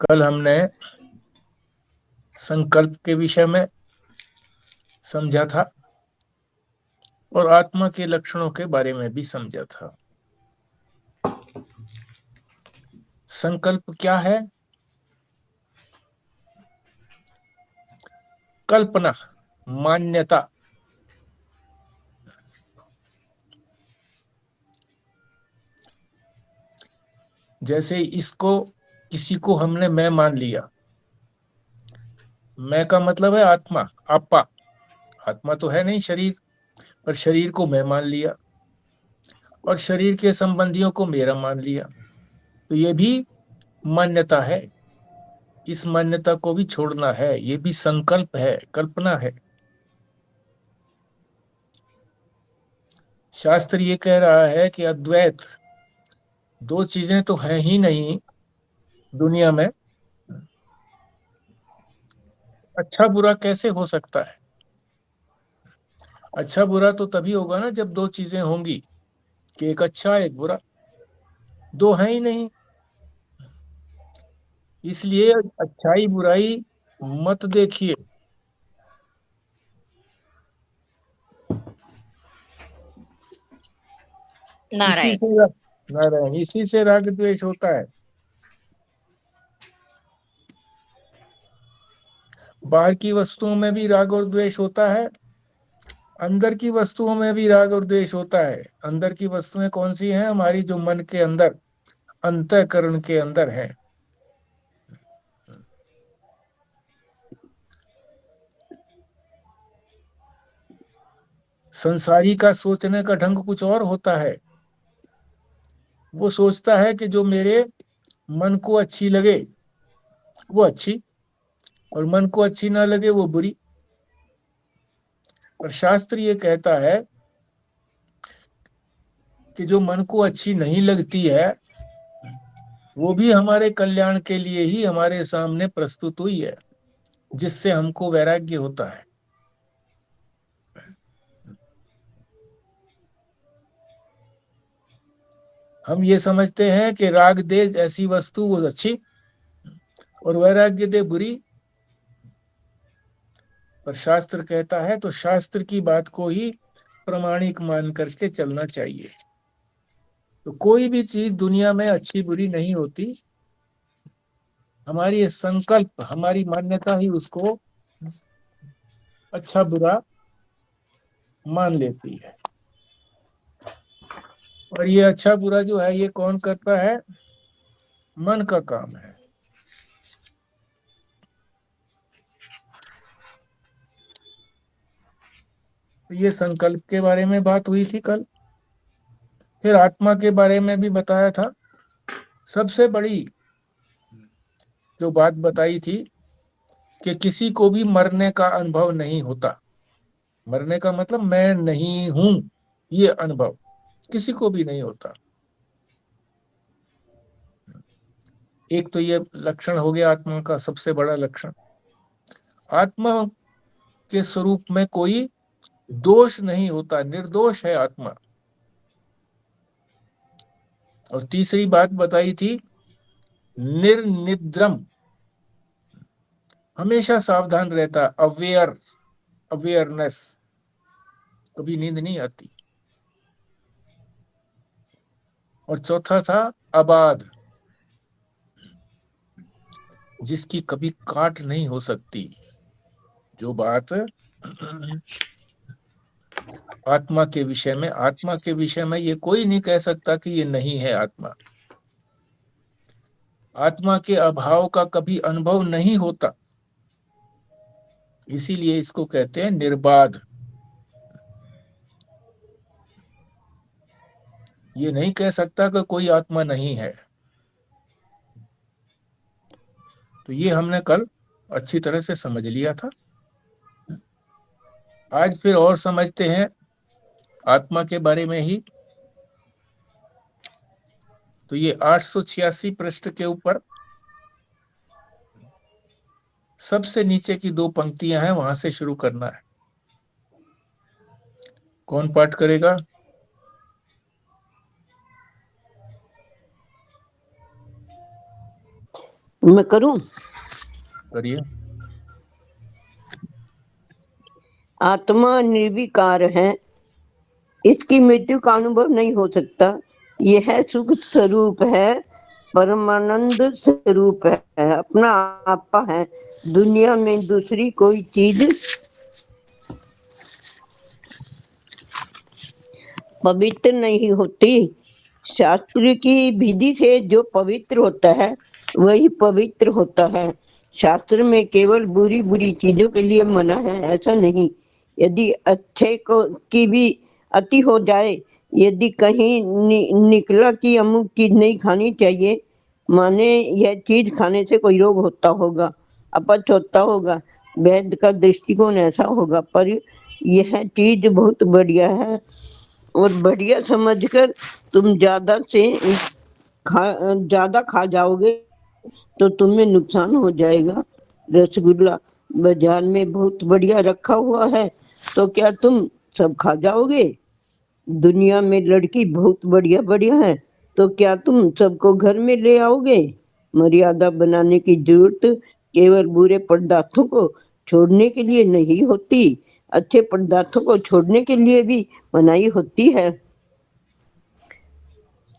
कल हमने संकल्प के विषय में समझा था और आत्मा के लक्षणों के बारे में भी समझा था। संकल्प क्या है? कल्पना, मान्यता। जैसे इसको किसी को हमने मैं मान लिया। मैं का मतलब है आत्मा, आपा। आत्मा तो है नहीं शरीर, पर शरीर को मैं मान लिया और शरीर के संबंधियों को मेरा मान लिया। तो ये भी मान्यता है। इस मान्यता को भी छोड़ना है, ये भी संकल्प है, कल्पना है। शास्त्र ये कह रहा है कि अद्वैत, दो चीजें तो हैं ही नहीं दुनिया में। अच्छा बुरा कैसे हो सकता है? अच्छा बुरा तो तभी होगा ना जब दो चीजें होंगी, कि एक अच्छा एक बुरा। दो है ही नहीं, इसलिए अच्छाई बुराई मत देखिए। इसी नारायण। से नारायण, इसी से राग द्वेष होता है। बाहर की वस्तुओं में भी राग और द्वेष होता है, अंदर की वस्तुओं में भी राग और द्वेष होता है। अंदर की वस्तुएं कौन सी हैं? हमारी जो मन के अंदर, अंतःकरण के अंदर है। संसारी का सोचने का ढंग कुछ और होता है। वो सोचता है कि जो मेरे मन को अच्छी लगे वो अच्छी, और मन को अच्छी ना लगे वो बुरी। और शास्त्र ये कहता है कि जो मन को अच्छी नहीं लगती है वो भी हमारे कल्याण के लिए ही हमारे सामने प्रस्तुत हुई है, जिससे हमको वैराग्य होता है। हम ये समझते हैं कि राग दे ऐसी वस्तु वो अच्छी और वैराग्य दे बुरी। पर शास्त्र कहता है तो शास्त्र की बात को ही प्रमाणिक मान करके चलना चाहिए। तो कोई भी चीज दुनिया में अच्छी बुरी नहीं होती। हमारी संकल्प, हमारी मान्यता ही उसको अच्छा बुरा मान लेती है। और ये अच्छा बुरा जो है ये कौन करता है? मन का काम है। तो ये संकल्प के बारे में बात हुई थी कल। फिर आत्मा के बारे में भी बताया था। सबसे बड़ी जो बात बताई थी कि किसी को भी मरने का अनुभव नहीं होता। मरने का मतलब मैं नहीं हूं, ये अनुभव किसी को भी नहीं होता। एक तो ये लक्षण हो गया आत्मा का, सबसे बड़ा लक्षण। आत्मा के स्वरूप में कोई दोष नहीं होता, निर्दोष है आत्मा। और तीसरी बात बताई थी, निर्निद्रम, हमेशा सावधान रहता, अवेयर, अवेयरनेस, कभी नींद नहीं आती। और चौथा था अबाध, जिसकी कभी काट नहीं हो सकती। जो बात आत्मा के विषय में, आत्मा के विषय में ये कोई नहीं कह सकता कि ये नहीं है आत्मा। आत्मा के अभाव का कभी अनुभव नहीं होता, इसीलिए इसको कहते हैं निर्बाध। ये नहीं कह सकता कि कोई आत्मा नहीं है। तो ये हमने कल अच्छी तरह से समझ लिया था। आज फिर और समझते हैं आत्मा के बारे में ही। तो ये 886 पृष्ठ के ऊपर सबसे नीचे की दो पंक्तियां हैं, वहां से शुरू करना है। कौन पाठ करेगा? मैं करूं? करिए। आत्मा निर्विकार है, इसकी मृत्यु का अनुभव नहीं हो सकता। यह सुख स्वरूप है, परमानंद स्वरूप है, अपना आपा है। दुनिया में दूसरी कोई चीज पवित्र नहीं होती। शास्त्र की विधि से जो पवित्र होता है वही पवित्र होता है। शास्त्र में केवल बुरी बुरी चीजों के लिए मना है, ऐसा नहीं। यदि अच्छे को की भी अति हो जाए, यदि कहीं निकला कि अमुक चीज नहीं खानी चाहिए, माने यह चीज खाने से कोई रोग होता होगा, अपच होता होगा, वैद्य का दृष्टिकोण ऐसा होगा, पर यह चीज बहुत बढ़िया है और बढ़िया समझकर तुम ज्यादा खा जाओगे तो तुम्हें नुकसान हो जाएगा। रसगुल्ला बाजार में बहुत बढ़िया रखा हुआ है तो क्या तुम सब खा जाओगे? दुनिया में लड़की बहुत बढ़िया बढ़िया है तो क्या तुम सबको घर में ले आओगे? मर्यादा बनाने की जरूरत केवल बुरे पदार्थों को छोड़ने के लिए नहीं होती, अच्छे पदार्थों को छोड़ने के लिए भी मनाही होती है।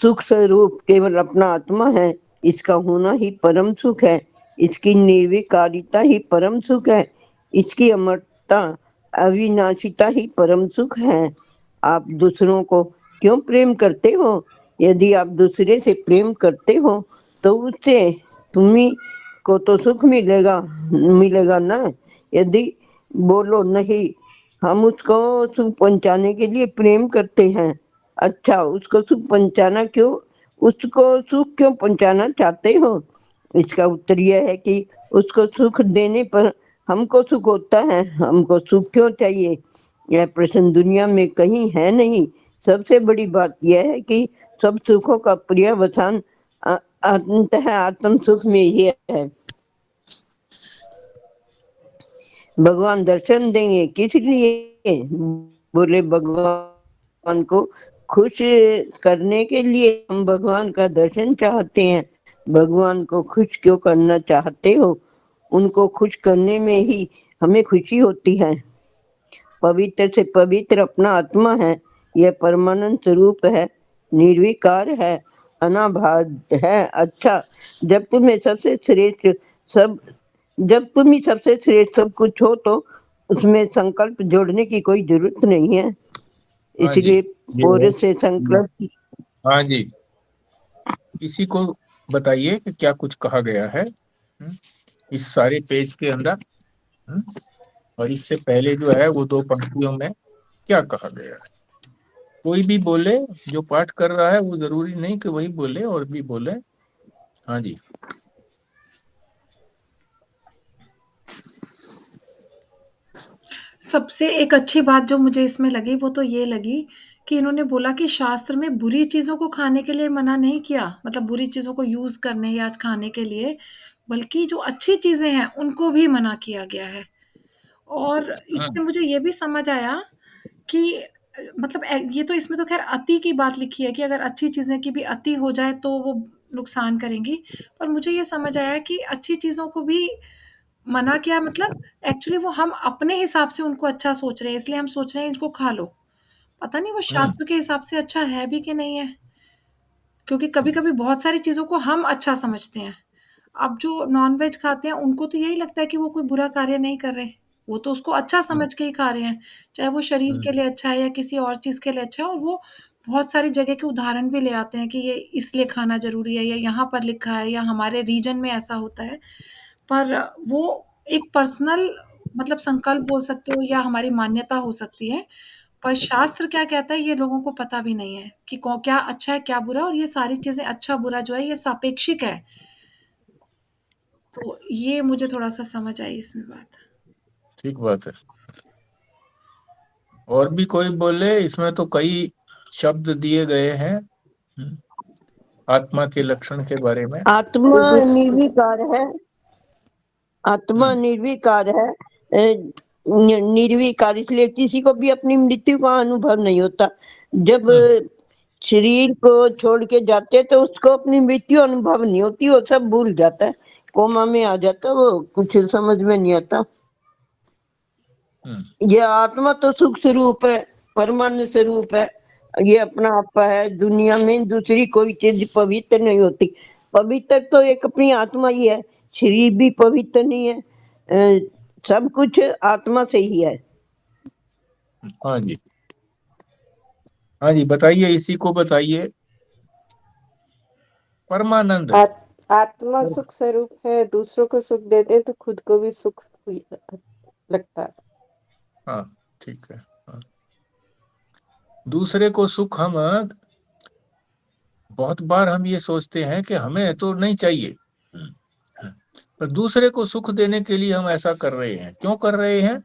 सुख स्वरूप केवल अपना आत्मा है, इसका होना ही परम सुख है, इसकी निर्विकारिता ही परम सुख है, इसकी अमरता अविनाशिता ही परम सुख है। आप दूसरों को क्यों प्रेम करते हो? यदि आप दूसरे से प्रेम करते हो तो उससे तुम्ही को तो सुख मिलेगा मिलेगा ना। यदि बोलो नहीं, हम उसको सुख पहुंचाने के लिए प्रेम करते हैं, अच्छा उसको सुख पहुंचाना क्यों उसको सुख क्यों पहुंचाना चाहते हो? इसका उत्तर यह है कि उसको सुख देने पर हमको सुख होता है, हमको सुख क्यों चाहिए? यह प्रश्न दुनिया में कहीं है नहीं। सबसे बड़ी बात यह है कि सब सुखों का पर्यवसान अंततः आत्म सुख में ही है। भगवान दर्शन देंगे किस लिए? बोले भगवान को खुश करने के लिए। हम भगवान का दर्शन चाहते हैं। भगवान को खुश क्यों करना चाहते हो? उनको खुश करने में ही हमें खुशी होती है। पवित्र से पवित्र अपना आत्मा है, यह परमानंद स्वरूप है, निर्विकार है, अनाबाध है। अच्छा, जब तुम्हें सबसे श्रेष्ठ सब जब तुम ही सबसे श्रेष्ठ सब कुछ हो तो उसमें संकल्प जोड़ने की कोई जरूरत नहीं है। हाँ जी, इसलिए ये पूरे है। से संकल्प। हाँ जी, इसी को बताइए कि क्या कुछ कहा गया है इस सारे पेज के अंदर। और इससे पहले जो है वो दो पंक्तियों में क्या कहा गया है? कोई भी बोले, जो पाठ कर रहा है वो जरूरी नहीं कि वही बोले, और भी बोले। हाँ जी। सबसे एक अच्छी बात जो मुझे इसमें लगी वो तो ये लगी कि इन्होंने बोला कि शास्त्र में बुरी चीजों को खाने के लिए मना नहीं किया, मतलब बुरी चीजों को यूज करने या खाने के लिए, बल्कि जो अच्छी चीजें हैं उनको भी मना किया गया है। और हाँ। इससे मुझे ये भी समझ आया कि मतलब ये तो इसमें तो खैर अति की बात लिखी है कि अगर अच्छी चीजें की भी अति हो जाए तो वो नुकसान करेंगी। पर मुझे ये समझ आया कि अच्छी चीजों को भी मना किया, मतलब एक्चुअली वो हम अपने हिसाब से उनको अच्छा सोच रहे हैं, इसलिए हम सोच रहे हैं इनको खा लो। पता नहीं वो हम्म। शास्त्र के हिसाब से अच्छा है भी कि नहीं है, क्योंकि कभी-कभी बहुत सारी चीज़ों को हम अच्छा समझते हैं। अब जो नॉन-वेज खाते हैं उनको तो यही लगता है कि वो कोई बुरा कार्य नहीं कर रहे। वो तो उसको अच्छा हम्म। समझ के ही खा रहे हैं, चाहे वो शरीर के लिए अच्छा है या किसी और चीज़ के लिए अच्छा है। और वो बहुत सारी जगह के उदाहरण भी ले आते हैं कि ये इसलिए खाना ज़रूरी है या यहाँ पर लिखा है या हमारे रीजन में ऐसा होता है। पर वो एक पर्सनल मतलब संकल्प बोल सकते हो या हमारी मान्यता हो सकती है। पर शास्त्र क्या कहता है ये लोगों को पता भी नहीं है कि कौ क्या अच्छा है, क्या बुरा है, और ये सारी चीज़ें अच्छा-बुरा जो है ये सापेक्षिक है। तो ये मुझे थोड़ा-सा समझ आई इसमें बात। ठीक बात है। और भी कोई बोले, इसमें तो कई शब्द दिए गए हैं आत्मा के लक्षण के बारे में। आत्मा निर्विकार है, आत्मा हम्म। निर्विकार है। निर्विकार इसलिए किसी को भी अपनी मृत्यु का अनुभव नहीं होता। जब हम्म। शरीर को छोड़ के जाते तो उसको अपनी मृत्यु अनुभव नहीं होती, वो सब भूल जाता है, कोमा में आ जाता, वो कुछ समझ में नहीं आता। ये आत्मा तो सुख स्वरूप है, परमानंद स्वरूप है, ये अपना आपा है। दुनिया में दूसरी कोई चीज पवित्र नहीं होती। पवित्र तो एक अपनी आत्मा ही है, शरीर भी पवित्र नहीं है। सब कुछ आत्मा से ही है। हाँ जी, हाँ जी, बताइए, इसी को बताइए। परमानंद आत्मा सुख स्वरूप है, दूसरों को सुख देते हैं तो खुद को भी सुख लगता है। हाँ, ठीक है। हाँ। दूसरे को सुख, हम बहुत बार हम ये सोचते हैं कि हमें तो नहीं चाहिए, पर दूसरे को सुख देने के लिए हम ऐसा कर रहे हैं। क्यों कर रहे हैं?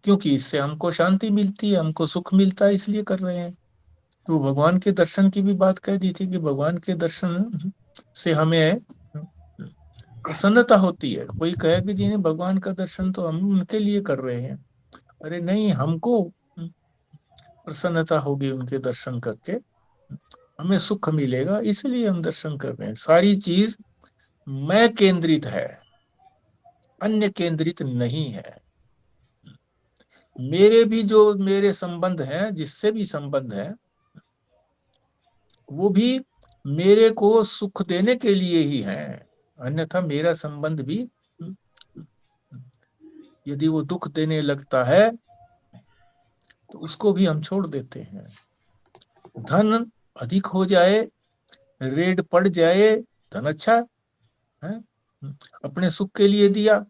क्योंकि इससे हमको शांति मिलती है, हमको सुख मिलता है, इसलिए कर रहे हैं। तो भगवान के दर्शन की भी बात कह दी थी कि भगवान के दर्शन से हमें प्रसन्नता होती है। कोई कहे कि जी नहीं, भगवान का दर्शन तो हम उनके लिए कर रहे हैं। अरे नहीं, हमको प्रसन्नता होगी उनके दर्शन करके, हमें सुख मिलेगा, इसलिए हम दर्शन कर रहे हैं। सारी चीज मैं केंद्रित है, अन्य केंद्रित नहीं है। मेरे भी जो मेरे संबंध हैं, जिससे भी संबंध है, वो भी मेरे को सुख देने के लिए ही है। अन्यथा मेरा संबंध भी यदि वो दुख देने लगता है तो उसको भी हम छोड़ देते हैं। धन अधिक हो जाए, रेड पड़ जाए, धन अच्छा है, अपने सुख के लिए दिया,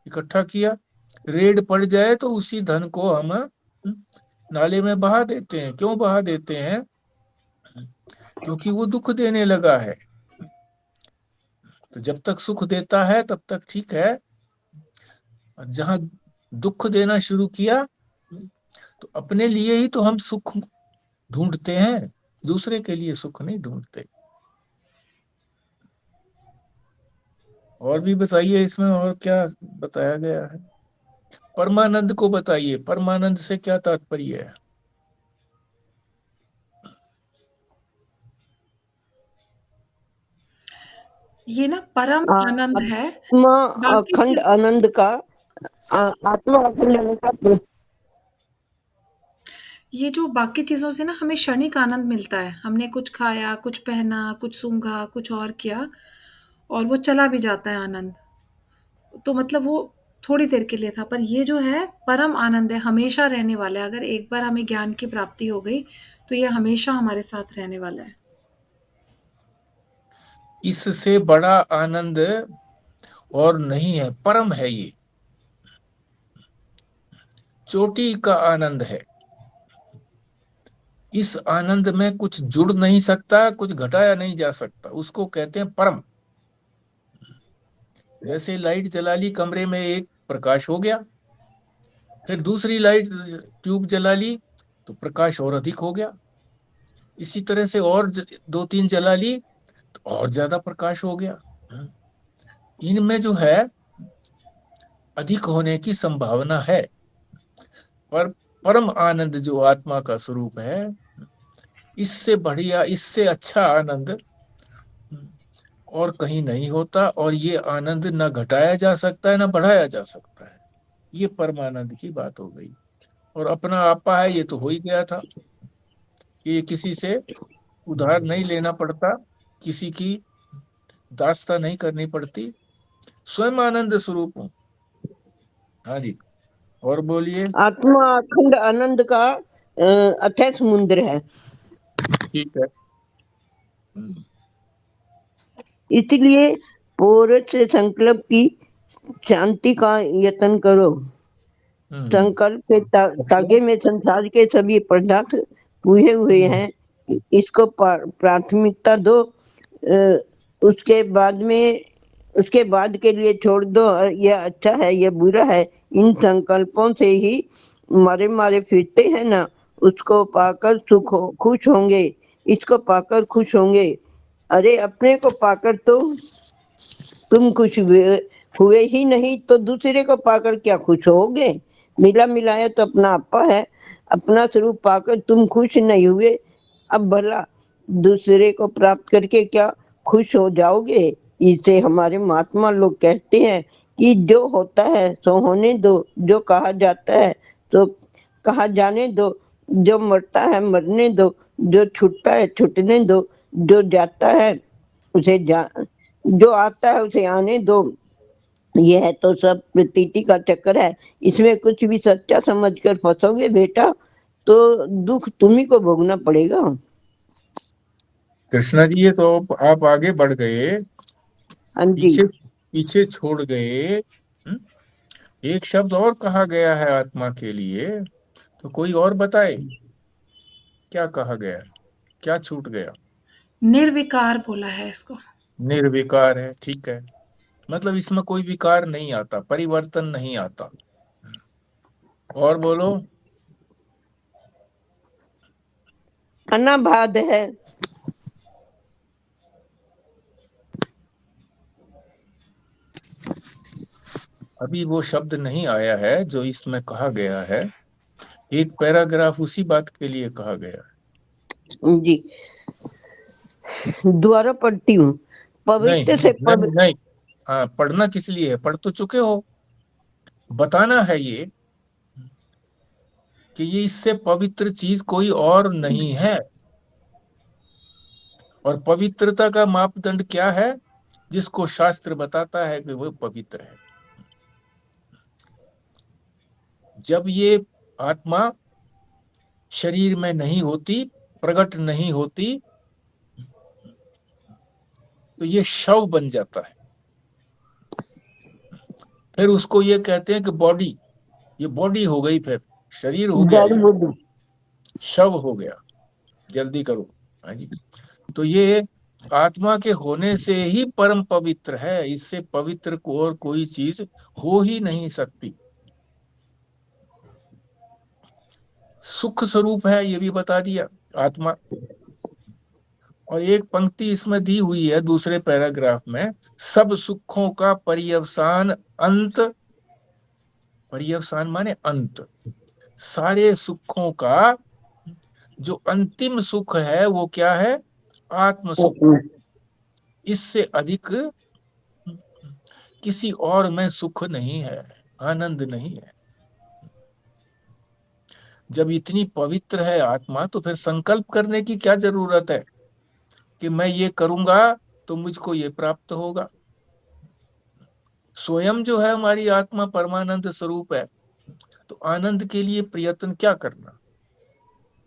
इकट्ठा किया, रेड पड़ जाए तो उसी धन को हम नाले में बहा देते हैं। क्यों बहा देते हैं? क्योंकि वो दुख देने लगा है। तो जब तक सुख देता है तब तक ठीक है, जहां दुख देना शुरू किया तो अपने लिए ही तो हम सुख ढूंढते हैं, दूसरे के लिए सुख नहीं ढूंढते। और भी बताइए, इसमें और क्या बताया गया है? परमानंद को बताइए, परमानंद से क्या तात्पर्य है? ये ना परम आनंद है। आत्मा बाकी अखंड चीज, आनंद का, आत्मा अखंड आनंद का ये जो बाकी चीजों से ना हमें क्षणिक आनंद मिलता है। हमने कुछ खाया, कुछ पहना, कुछ सूंघा, कुछ और किया, और वो चला भी जाता है आनंद। तो मतलब वो थोड़ी देर के लिए था, पर ये जो है परम आनंद है, हमेशा रहने वाला है। अगर एक बार हमें ज्ञान की प्राप्ति हो गई तो ये हमेशा हमारे साथ रहने वाला है। इससे बड़ा आनंद और नहीं है, परम है ये, चोटी का आनंद है। इस आनंद में कुछ जुड़ नहीं सकता, कुछ घटाया नहीं जा सकता, उसको कहते हैं परम। जैसे लाइट जला ली, कमरे में एक प्रकाश हो गया, फिर दूसरी लाइट ट्यूब जला ली तो प्रकाश और अधिक हो गया। इसी तरह से और दो तीन जला ली तो और ज्यादा प्रकाश हो गया। इनमें जो है अधिक होने की संभावना है, पर परम आनंद जो आत्मा का स्वरूप है, इससे बढ़िया, इससे अच्छा आनंद और कहीं नहीं होता। और ये आनंद न घटाया जा सकता है, न बढ़ाया जा सकता है। ये परमानंद की बात हो गई। और अपना आपा है, ये तो हो ही गया था कि ये किसी से उधार नहीं लेना पड़ता, किसी की दास्ता नहीं करनी पड़ती, स्वयं आनंद स्वरूप हूँ। हाँ जी, और बोलिए। आत्मा अखंड आनंद का अथाह समुद्र है। ठीक है। इसलिए पूर्ण से संकल्प की शांति का यत्न करो। संकल्प के तागे में संसार के सभी पदार्थ पूजे हुए हैं, इसको प्राथमिकता दो। उसके बाद के लिए छोड़ दो, यह अच्छा है, यह बुरा है। इन संकल्पों से ही मारे फिरते हैं ना, उसको पाकर खुश होंगे, इसको पाकर खुश होंगे। अरे अपने को पाकर तो तुम खुश हुए ही नहीं, तो दूसरे को पाकर क्या खुश होगे? मिला मिलाया तो अपना आपा है, अपना स्वरूप पाकर तुम खुश नहीं हुए, अब भला दूसरे को प्राप्त करके क्या खुश हो जाओगे? इसे हमारे महात्मा लोग कहते हैं कि जो होता है सो होने दो, जो कहा जाता है तो कहा जाने दो, जो मरता है मरने दो, जो छूटता है छूटने दो, जो जाता है उसे जो आता है उसे आने दो। यह तो सब प्रतीति का चक्कर है, इसमें कुछ भी सच्चा समझकर फंसोगे बेटा तो दुख तुम्ही को भोगना पड़ेगा। कृष्णा जी, ये तो आप आगे बढ़ गए, हाँ जी। पीछे पीछे छोड़ गए। एक शब्द और कहा गया है आत्मा के लिए, तो कोई और बताए क्या कहा गया, क्या छूट गया? निर्विकार बोला है इसको। निर्विकार है, ठीक है। मतलब इसमें कोई विकार नहीं आता, परिवर्तन नहीं आता। और बोलो। अनाबाध है। अभी वो शब्द नहीं आया है जो इसमें कहा गया है। एक पैराग्राफ उसी बात के लिए कहा गया है। जी, दोबारा पढ़ती हूँ। नहीं पवित्र से नहीं नहीं, हाँ, पढ़ना किस लिए है? पढ़ तो चुके हो। बताना है ये कि ये इससे पवित्र चीज कोई और नहीं है। और पवित्रता का मापदंड क्या है, जिसको शास्त्र बताता है कि वो पवित्र है? जब ये आत्मा शरीर में नहीं होती, प्रकट नहीं होती, तो ये शव बन जाता है। फिर उसको ये कहते हैं कि बॉडी, ये बॉडी हो गई, फिर शरीर हो गया, जड़ ये बुद्धि। शव हो गया। जल्दी करो। हाँ जी। तो ये आत्मा के होने से ही परम पवित्र है, इससे पवित्र को और कोई चीज हो ही नहीं सकती। सुख स्वरूप है, ये भी बता दिया आत्मा। और एक पंक्ति इसमें दी हुई है दूसरे पैराग्राफ में, सब सुखों का पर्यवसान अंत। पर्यवसान माने अंत। सारे सुखों का जो अंतिम सुख है वो क्या है? आत्म सुख। इससे अधिक किसी और में सुख नहीं है, आनंद नहीं है। जब इतनी पवित्र है आत्मा, तो फिर संकल्प करने की क्या जरूरत है कि मैं ये करूंगा तो मुझको ये प्राप्त होगा? स्वयं जो है हमारी आत्मा परमानंद स्वरूप है, तो आनंद के लिए प्रयत्न क्या करना?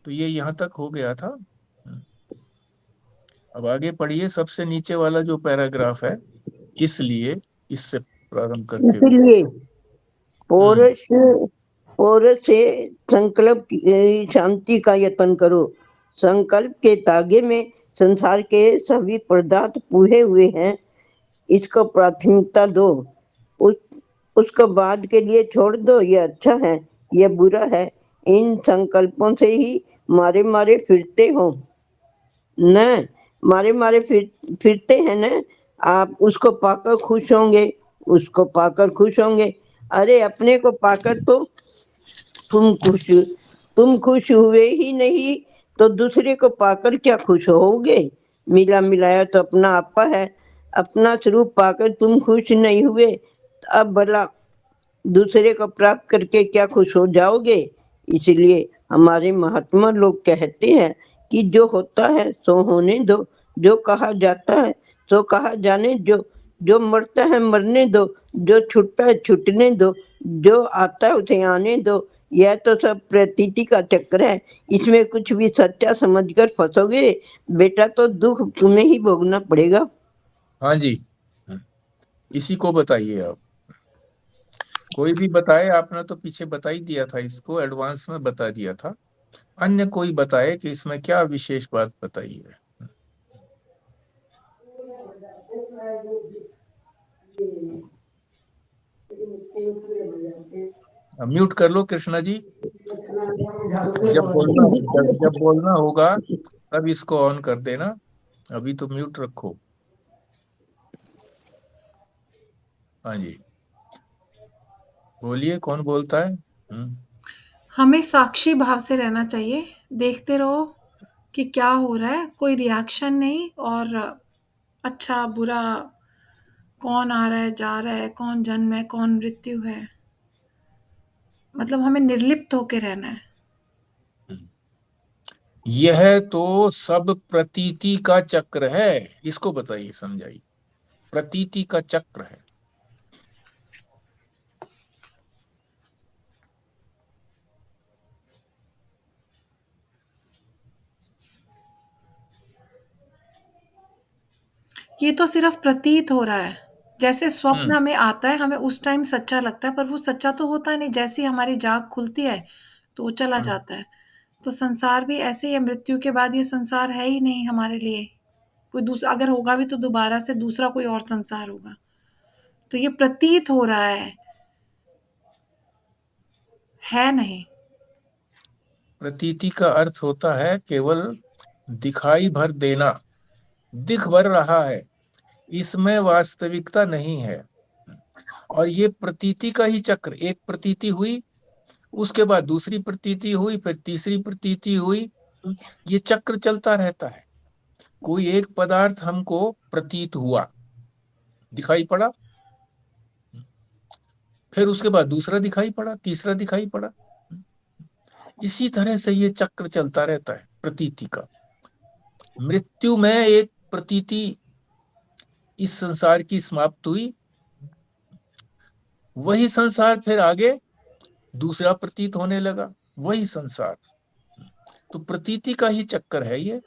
तो ये यहां तक हो गया था। अब आगे पढ़िए, सबसे नीचे वाला जो पैराग्राफ है, इसलिए इससे प्रारंभ करते हुए। इसलिए पौरुष पौरुष से संकल्प की शांति का यत्न करो। संकल्प के तागे में संसार के सभी पदार्थ पूहे हुए हैं, इसको प्राथमिकता दो। उस उसको बाद के लिए छोड़ दो। ये अच्छा है, ये बुरा है, इन संकल्पों से ही मारे मारे फिरते हो न, मारे मारे फिरते हैं न। आप उसको पाकर खुश होंगे, उसको पाकर खुश होंगे। अरे अपने को पाकर तो तुम खुश हुए ही नहीं तो दूसरे को पाकर क्या खुश होगे? मिला मिलाया तो अपना आपा है, अपना स्वरूप पाकर तुम खुश नहीं हुए, अब भला दूसरे को प्राप्त करके क्या खुश हो जाओगे? इसलिए हमारे महात्मा लोग कहते हैं कि जो होता है सो होने दो, जो कहा जाता है सो कहा जाने दो, जो मरता है मरने दो, जो छूटता है छूटने दो, जो आता है उसे आने दो। यह तो सब प्रतीति का चक्कर है, इसमें कुछ भी सच्चा समझकर फंसोगे बेटा तो दुख तुम्हें ही भोगना पड़ेगा। हाँ जी, इसी को बताइए आप। कोई भी बताए, आपने तो पीछे बता ही दिया था, इसको एडवांस में बता दिया था। अन्य कोई बताए कि इसमें क्या विशेष बात बताई है। म्यूट कर लो कृष्णा जी। जब बोलना होगा तब इसको ऑन कर देना, अभी तो म्यूट रखो। हाँ जी, बोलिए, कौन बोलता है? हमें साक्षी भाव से रहना चाहिए, देखते रहो कि क्या हो रहा है, कोई रिएक्शन नहीं, और अच्छा बुरा, कौन आ रहा है जा रहा है, कौन जन्म है कौन मृत्यु है, मतलब हमें निर्लिप्त होके रहना है। यह तो सब प्रतीति का चक्र है। इसको बताइए, समझाइए। प्रतीति का चक्र है। ये तो सिर्फ प्रतीत हो रहा है, जैसे स्वप्न हम्म हमें आता है, हमें उस टाइम सच्चा लगता है, पर वो सच्चा तो होता नहीं, जैसे ही हमारी जाग खुलती है तो वो चला हम्म। जाता है। तो संसार भी ऐसे ही है, मृत्यु के बाद ये संसार है ही नहीं हमारे लिए। कोई दूसरा अगर होगा भी तो दोबारा से दूसरा कोई और संसार होगा। तो ये प्रतीत हो रहा है नहीं। प्रतीति का अर्थ होता है केवल दिखाई भर देना, दिख भर रहा है, इसमें वास्तविकता नहीं है। और ये प्रतीति का ही चक्र, एक प्रतीति हुई, उसके बाद दूसरी प्रतीति हुई, फिर तीसरी प्रतीति हुई, ये चक्र चलता रहता है। कोई एक पदार्थ हमको प्रतीत हुआ, दिखाई पड़ा, फिर उसके बाद दूसरा दिखाई पड़ा, तीसरा दिखाई पड़ा। इसी तरह से ये चक्र चलता रहता है प्रतीति का। मृत्यु में एक प्रतीति इस संसार की समाप्त हुई, वही संसार फिर आगे दूसरा प्रतीत होने लगा, वही संसार। तो प्रतीति का ही चक्कर है ये,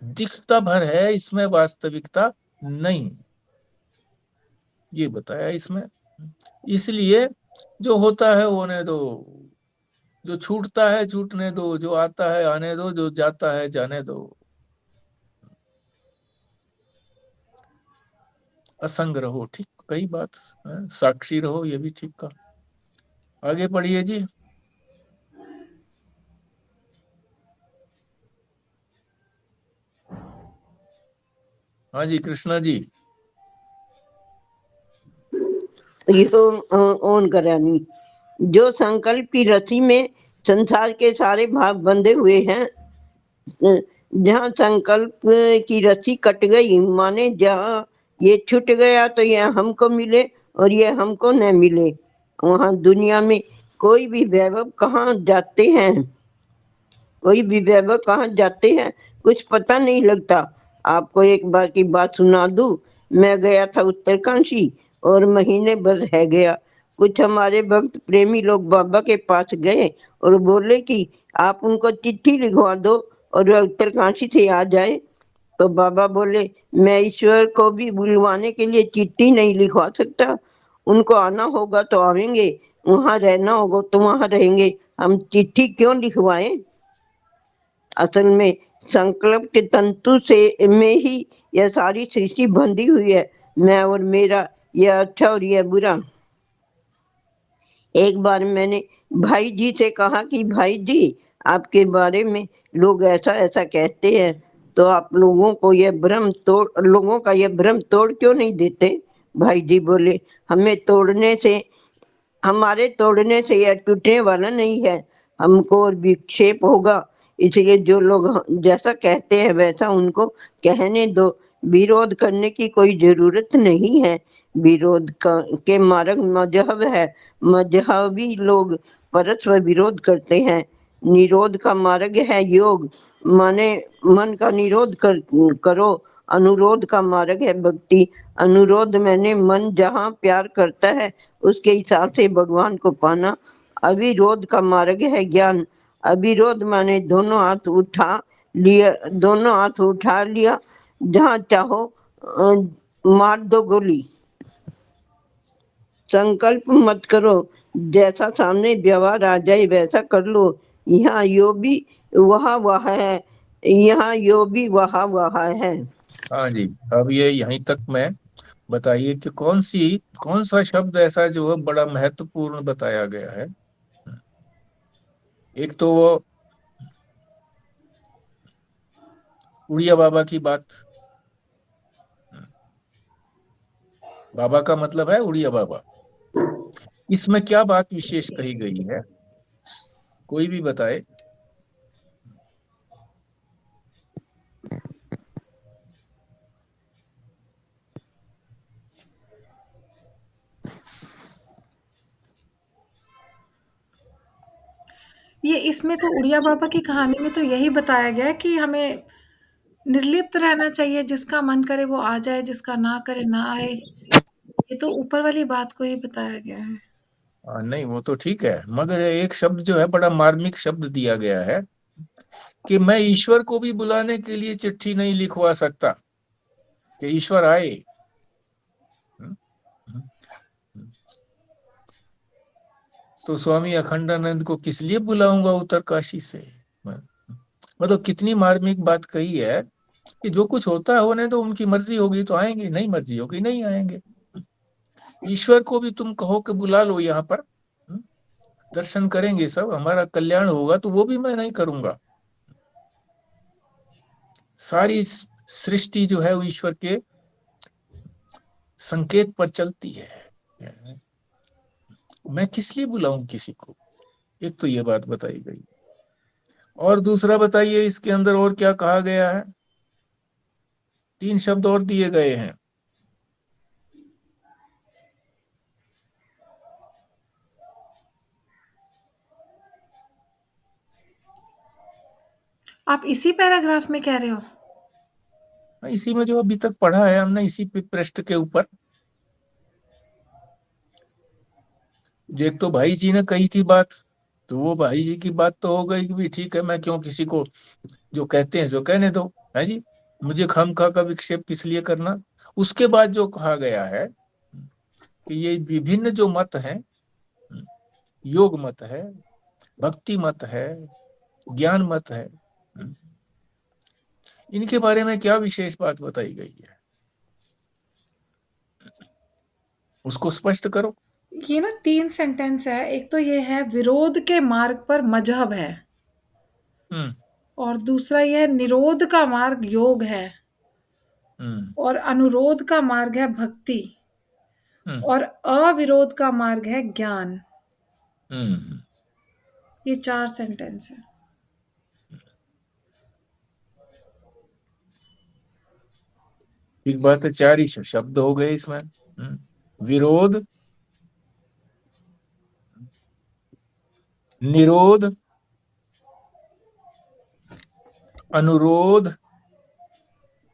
दिखता भर है, इसमें वास्तविकता नहीं, ये बताया इसमें। इसलिए जो होता है होने दो, जो छूटता है छूटने दो, जो आता है आने दो, जो जाता है जाने दो। असंग रहो, ठीक कई बात है, साक्षी रहो, ये भी ठीक कहा। आगे पढ़िए जी। हाँ जी, कृष्णा जी। ये तो ऑन करानी। जो संकल्प की रस्सी में संसार के सारे भाग बंधे हुए हैं, जहाँ संकल्प की रस्सी कट गई, माने जहाँ ये छूट गया तो ये हमको मिले और ये हमको न मिले, वहाँ दुनिया में कोई भी वैभव कहाँ जाते हैं, कोई भी वैभव कहाँ जाते हैं कुछ पता नहीं लगता। आपको एक बार की बात सुना दूं। मैं गया था उत्तरकाशी और महीने भर रह गया। कुछ हमारे भक्त प्रेमी लोग बाबा के पास गए और बोले कि आप उनको चिट्ठी लिखवा दो और वह उत्तरकाशी से आ जाए। तो बाबा बोले, मैं ईश्वर को भी बुलवाने के लिए चिट्ठी नहीं लिखवा सकता, उनको आना होगा तो आवेंगे, वहाँ रहना होगा तो वहाँ रहेंगे, हम चिट्ठी क्यों लिखवाएं। असल में संकल्प के तंतु से में ही यह सारी सृष्टि बंधी हुई है, मैं और मेरा, यह अच्छा और यह बुरा। एक बार मैंने भाई जी से कहा कि भाई जी, आपके बारे में लोग ऐसा ऐसा कहते हैं, तो आप लोगों का यह भ्रम तोड़ क्यों नहीं देते। भाई जी बोले, हमारे तोड़ने से यह टूटने वाला नहीं है, हमको और विक्षेप होगा, इसलिए जो लोग जैसा कहते हैं वैसा उनको कहने दो, विरोध करने की कोई जरूरत नहीं है। के मार्ग मजहब है, मजहबी लोग परस्पर विरोध करते हैं। निरोध का मार्ग है योग, माने मन का निरोध करो। अनुरोध का मार्ग है भक्ति, अनुरोध मैंने मन जहाँ प्यार करता है उसके हिसाब से भगवान को पाना। अविरोध का मार्ग है ज्ञान, अविरोध माने दोनों हाथ उठा लिया, जहाँ चाहो मार दो गोली। संकल्प मत करो, जैसा सामने व्यवहार आ जाए वैसा कर लो। यहाँ यो भी वहाँ वह है, यहाँ यो भी वहाँ वह है। हाँ जी, अब ये यहीं तक मैं बताइए कि कौन सा शब्द ऐसा जो है बड़ा महत्वपूर्ण बताया गया है। एक तो वो उड़िया बाबा की बात, बाबा का मतलब है उड़िया बाबा। इसमें क्या बात विशेष कही गई है, कोई भी बताए। ये इसमें तो उड़िया बाबा की कहानी में तो यही बताया गया है कि हमें निर्लिप्त रहना चाहिए, जिसका मन करे वो आ जाए, जिसका ना करे ना आए। ये तो ऊपर वाली बात को ही बताया गया है। नहीं वो तो ठीक है, मगर एक शब्द जो है बड़ा मार्मिक शब्द दिया गया है कि मैं ईश्वर को भी बुलाने के लिए चिट्ठी नहीं लिखवा सकता कि ईश्वर आए। हम्म, हम्म, हम्म। तो स्वामी अखंडानंद को किस लिए बुलाऊंगा उत्तरकाशी से? मतलब कितनी मार्मिक बात कही है कि जो कुछ होता है होने तो, उनकी मर्जी होगी तो आएंगे, नहीं मर्जी होगी नहीं आएंगे। ईश्वर को भी तुम कहो कि बुला लो यहाँ पर, दर्शन करेंगे सब, हमारा कल्याण होगा, तो वो भी मैं नहीं करूंगा। सारी सृष्टि जो है वो ईश्वर के संकेत पर चलती है, मैं किस लिए बुलाऊं किसी को? एक तो ये बात बताई गई। और दूसरा बताइए इसके अंदर और क्या कहा गया है? 3 शब्द और दिए गए हैं। आप इसी पैराग्राफ में कह रहे हो? इसी में जो अभी तक पढ़ा है हमने, इसी पृष्ठ के ऊपर। एक तो भाई जी ने कही थी बात, तो वो भाई जी की बात तो हो गई कि भी ठीक है, मैं क्यों किसी को जो कहते हैं जो कहने दो, है जी, मुझे खामखा का विक्षेप किस लिए करना। उसके बाद जो कहा गया है कि ये विभिन्न जो मत हैं, योग मत है, भक्ति मत है, ज्ञान मत है, इनके बारे में क्या विशेष बात बताई गई है, उसको स्पष्ट करो। ये ना 3 सेंटेंस है। एक तो ये है विरोध के मार्ग पर मजहब है, हम्म और दूसरा ये है निरोध का मार्ग योग है, हम्म और अनुरोध का मार्ग है भक्ति, हम्म और अविरोध का मार्ग है ज्ञान। हम्म ये 4 सेंटेंस है। एक बात है, 4 ही शब्द हो गए इसमें। विरोध, निरोध, अनुरोध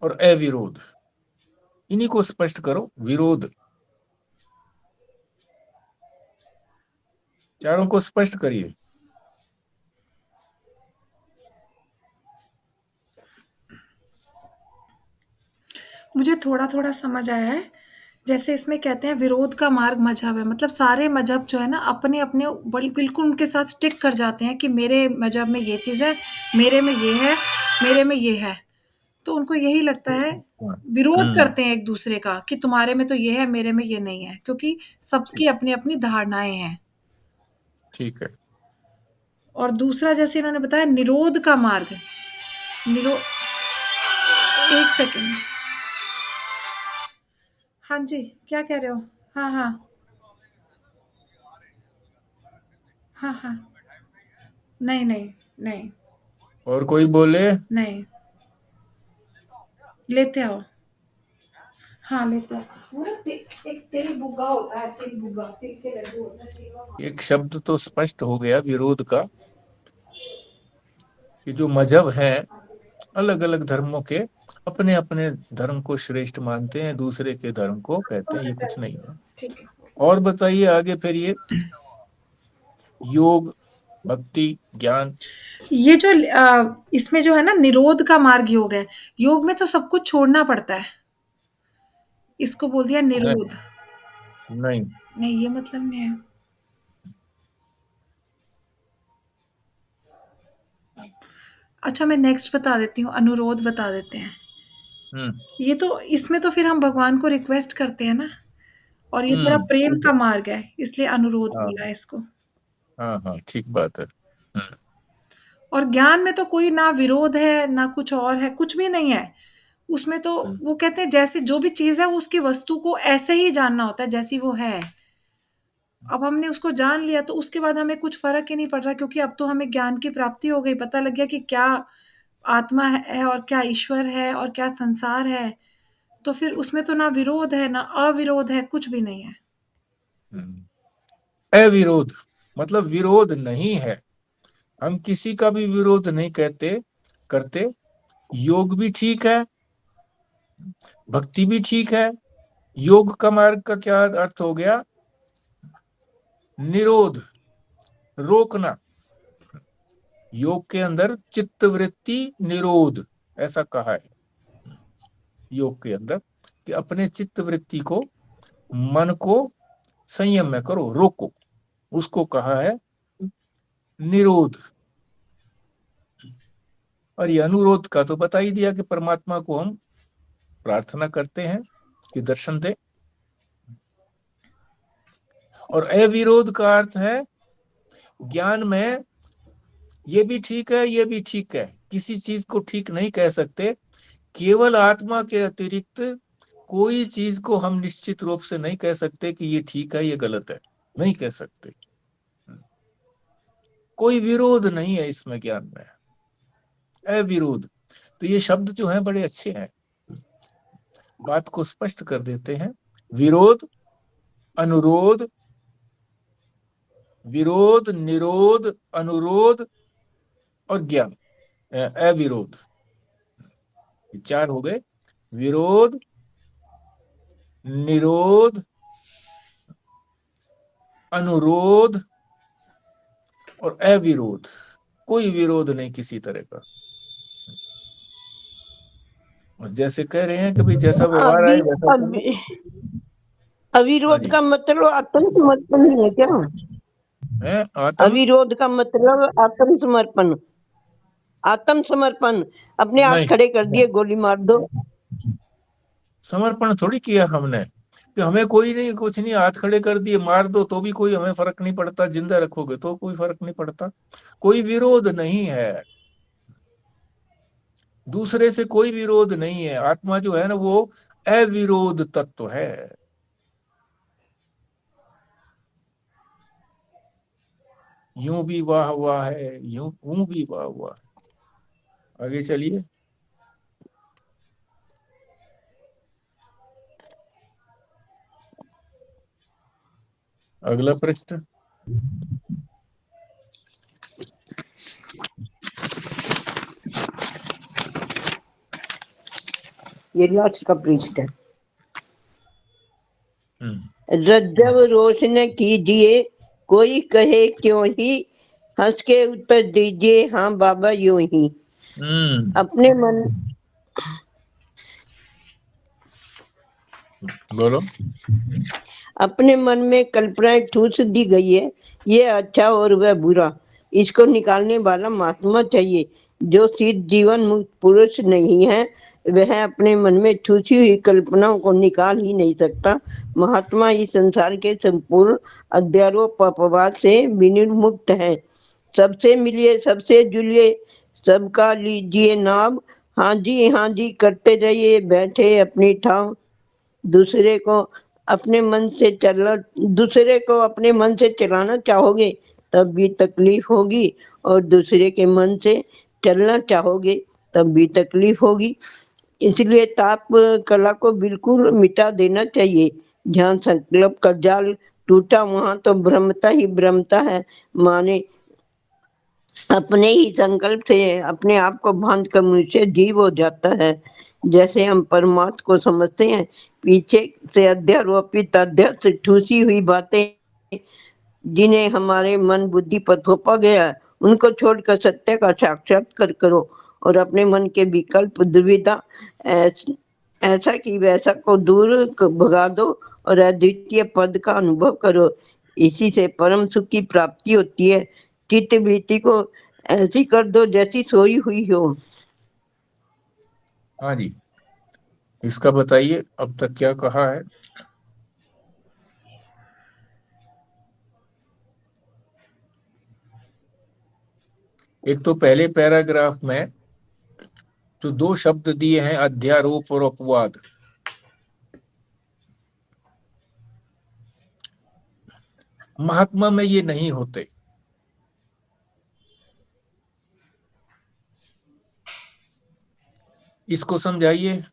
और अविरोध, इन्हीं को स्पष्ट करो। विरोध, चारों को स्पष्ट करिए। मुझे थोड़ा-थोड़ा समझ आया है। जैसे इसमें कहते हैं विरोध का मार्ग मजहब है, मतलब सारे मजहब जो है ना अपने-अपने बिल्कुल उनके साथ स्टिक कर जाते हैं कि मेरे मजहब में ये चीज़ है, मेरे में ये है, मेरे में ये है। तो उनको यही लगता है, विरोध हम्म करते हैं एक-दूसरे का कि तुम्हारे में तो ये है, मेरे में ये नहीं है, क्योंकि सबकी अपनी-अपनी धारणाएँ हैं। ठीक है। और दूसरा जैसे इन्होंने बताया निरोध का मार्ग, निरो 1 सेकंड। हाँ जी, क्या कह रहे हो? हाँ, हाँ। हाँ, हाँ। नहीं, नहीं, नहीं, और कोई बोले? नहीं। लेते आओ। हाँ, लेते आओ। वो ना एक तिल बुग्गा होता है, तिल बुग्गा, तिल के लड्डू होते हैं, तिल का। एक शब्द तो स्पष्ट हो गया विरोध का, कि जो मजहब है अलग अलग धर्मों के अपने अपने धर्म को श्रेष्ठ मानते हैं, दूसरे के धर्म को कहते हैं ये कुछ नहीं है। ठीक है। और बताइए आगे फिर, ये योग, भक्ति, ज्ञान। ये जो इसमें जो है ना निरोध का मार्ग योग है। योग में तो सब कुछ छोड़ना पड़ता है। इसको बोल दिया निरोध। नहीं नहीं। नहीं, ये मतलब नहीं है। अच्छा, मैं नेक्स्ट बता देती हूँ, अनुरोध बता देते हैं। हम्म ये तो इसमें तो फिर हम भगवान को रिक्वेस्ट करते हैं ना, और ये थोड़ा प्रेम ठीक का है। मार्ग है, इसलिए अनुरोध हाँ बोला है इसको। हाँ हाँ, ठीक बात है। और ज्ञान में तो कोई ना विरोध है, ना कुछ और है, कुछ भी नहीं है। उसमें तो हम्म वो कहते हैं जैसे जो भी चीज़ है वो उसकी वस्तु को ऐसे ही जानना होता है जैसी वो है। अब हमने उसको जान लिया तो उसके बाद हमें कुछ फ़र्क ही नहीं पड़ रहा, क्योंकि अब तो हमें ज्ञान की प्राप्ति हो गई, पता लग गया कि क्या आत्मा है और क्या ईश्वर है और क्या संसार है। तो फिर उसमें तो ना विरोध है, ना अविरोध है, कुछ भी नहीं है। अविरोध मतलब विरोध नहीं है, हम किसी का भी विरोध नहीं करते। योग भी ठीक है, भक्ति भी ठीक है। योग का मार्ग का क्या अर्थ हो गया? निरोध, रोकना। योग के अंदर चित्त वृत्ति निरोध ऐसा कहा है योग के अंदर, कि अपने चित्त वृत्ति को, मन को संयम में करो, रोको, उसको कहा है निरोध। और ये अनुरोध का तो बता ही दिया कि परमात्मा को हम प्रार्थना करते हैं कि दर्शन दे। और अविरोध का अर्थ है ज्ञान में ये भी ठीक है, ये भी ठीक है, किसी चीज को ठीक नहीं कह सकते। केवल आत्मा के अतिरिक्त कोई चीज को हम निश्चित रूप से नहीं कह सकते कि ये ठीक है, ये गलत है, नहीं कह सकते। कोई विरोध नहीं है इसमें, ज्ञान में अविरोध। तो ये शब्द जो है बड़े अच्छे हैं, बात को स्पष्ट कर देते हैं। विरोध, अनुरोध, विरोध, निरोध, अनुरोध और ज्ञान, अविरोध, चार हो गए। विरोध, निरोध, अनुरोध और अविरोध। कोई विरोध नहीं किसी तरह का। जैसे कह रहे हैं कि भाई जैसा व्यवहार आए वैसा करो। हाँ अविरोध जी, का मतलब आत्मसमर्पण ही है क्या? है आत्म अविरोध का मतलब आत्मसमर्पण। आत्मसमर्पण, अपने हाथ नहीं, खड़े कर दिए, गोली मार दो। समर्पण थोड़ी किया हमने कि हमें कोई नहीं, कुछ नहीं, हाथ खड़े कर दिए, मार दो तो भी कोई हमें फर्क नहीं पड़ता, जिंदा रखोगे तो कोई फर्क नहीं पड़ता। कोई विरोध नहीं है, दूसरे से कोई विरोध नहीं है। आत्मा जो है ना वो अविरोध तत्व है। यूं भी वाह वाह है, यूं भी वाह वाह है। आगे चलिए। अगला प्रश्न। ये लास्ट का पृष्ठ है। हम्म रज्जव रोशन कीजिए, कोई कहे क्यों ही, हंस के उत्तर दीजिए हाँ बाबा यूं ही। हम्म अपने मन बोलो। अपने मन में कल्पनाएं ठूस दी गई है, ये अच्छा और वह बुरा, इसको निकालने वाला महात्मा चाहिए। जो सिद्ध जीवन मुक्त पुरुष नहीं है, वह अपने मन में ठूसी हुई कल्पनाओं को निकाल ही नहीं सकता। महात्मा इस संसार के संपूर्ण अध्यारोप अपवाद से विनिर्मुक्त है। सबसे मिलिए, सबसे जुलिए, सबका लीजिए नाम, हाँ जी करते रहिए बैठे अपनी ठाव। दूसरे को अपने मन से चलना दूसरे को अपने मन से चलाना चाहोगे तब भी तकलीफ होगी, और दूसरे के मन से चलना चाहोगे तब भी तकलीफ होगी। इसलिए ताप कला को बिल्कुल मिटा देना चाहिए। जहाँ संकल्प का जाल टूटा वहां तो भ्रमता ही भ्रमता है। माने अपने ही संकल्प से अपने आप को बांध कर मनुष्य जीव हो जाता है। जैसे हम परमात्मा को समझते हैं, पीछे से अध्यारोपित अध्यक्ष ठूसी हुई बातें जिन्हें हमारे मन बुद्धि पर थोपा गया है, उनको छोड़कर सत्य का साक्षात्कार करो और अपने मन के विकल्प दुविधा ऐसा कि वैसा को दूर भगा दो और अद्वितीय पद का अनुभव करो। इसी से परम सुख की प्राप्ति होती है। चित्त वृत्ति को ऐसी कर दो जैसी सोई हुई हो। हाँ जी, इसका बताइए अब तक क्या कहा है। एक तो पहले पैराग्राफ में जो दो शब्द दिए हैं, अध्यारोप और अपवाद, महात्मा में ये नहीं होते। इसको समझाइए।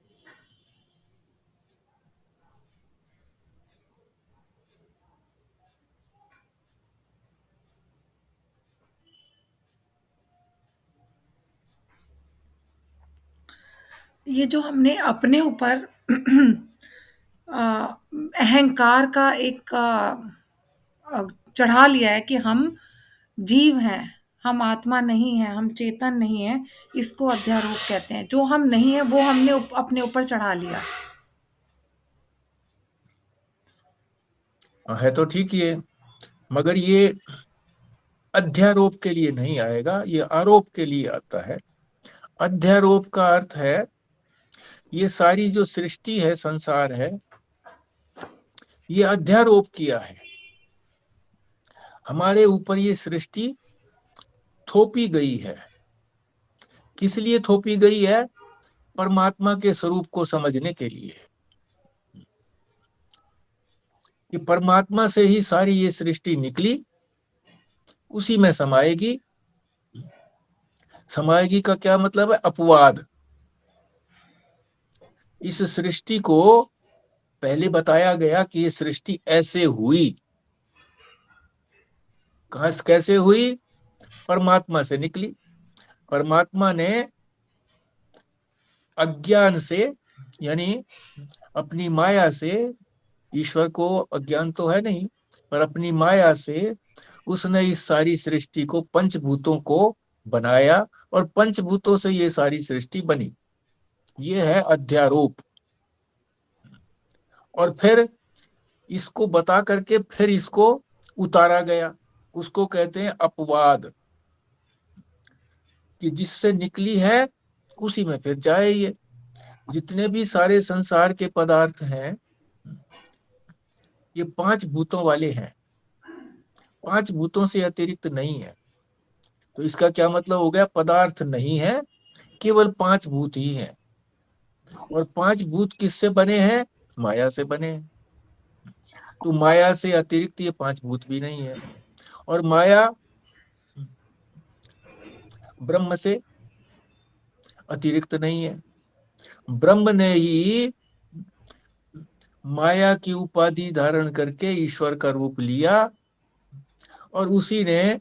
ये जो हमने अपने ऊपर अहंकार का एक चढ़ा लिया है कि हम जीव हैं, हम आत्मा नहीं है, हम चेतन नहीं है, इसको अध्यारोप कहते हैं। जो हम नहीं है वो हमने अपने ऊपर चढ़ा लिया। है तो ठीक ये, मगर ये अध्यारोप के लिए नहीं आएगा, ये आरोप के लिए आता है। अध्यारोप का अर्थ है ये सारी जो सृष्टि है, संसार है, ये अध्यारोप किया है हमारे ऊपर। ये सृष्टि थोपी गई है। किस लिए थोपी गई है? परमात्मा के स्वरूप को समझने के लिए। कि परमात्मा से ही सारी ये सृष्टि निकली, उसी में समाएगी। समाएगी का क्या मतलब है? अपवाद। इस सृष्टि को पहले बताया गया कि ये सृष्टि ऐसे हुई। कहां कैसे हुई? परमात्मा से निकली। परमात्मा ने अज्ञान से, यानी अपनी माया से, ईश्वर को अज्ञान तो है नहीं, पर अपनी माया से उसने इस सारी सृष्टि को, पंचभूतों को बनाया, और पंचभूतों से ये सारी सृष्टि बनी। ये है अध्यारोप। और फिर इसको बता करके फिर इसको उतारा गया, उसको कहते हैं अपवाद। कि जिससे निकली है उसी में फिर जाए। ये जितने भी सारे संसार के पदार्थ हैं, ये पांच भूतों वाले हैं, पांच भूतों से अतिरिक्त नहीं है। तो इसका क्या मतलब हो गया? पदार्थ नहीं है, केवल पांच भूत ही हैं। और पांच भूत किससे बने हैं? माया से बने हैं। तो माया से अतिरिक्त ये पांच भूत भी नहीं है। और माया ब्रह्म से अतिरिक्त नहीं है। ब्रह्म ने ही माया की उपाधि धारण करके ईश्वर का रूप लिया, और उसी ने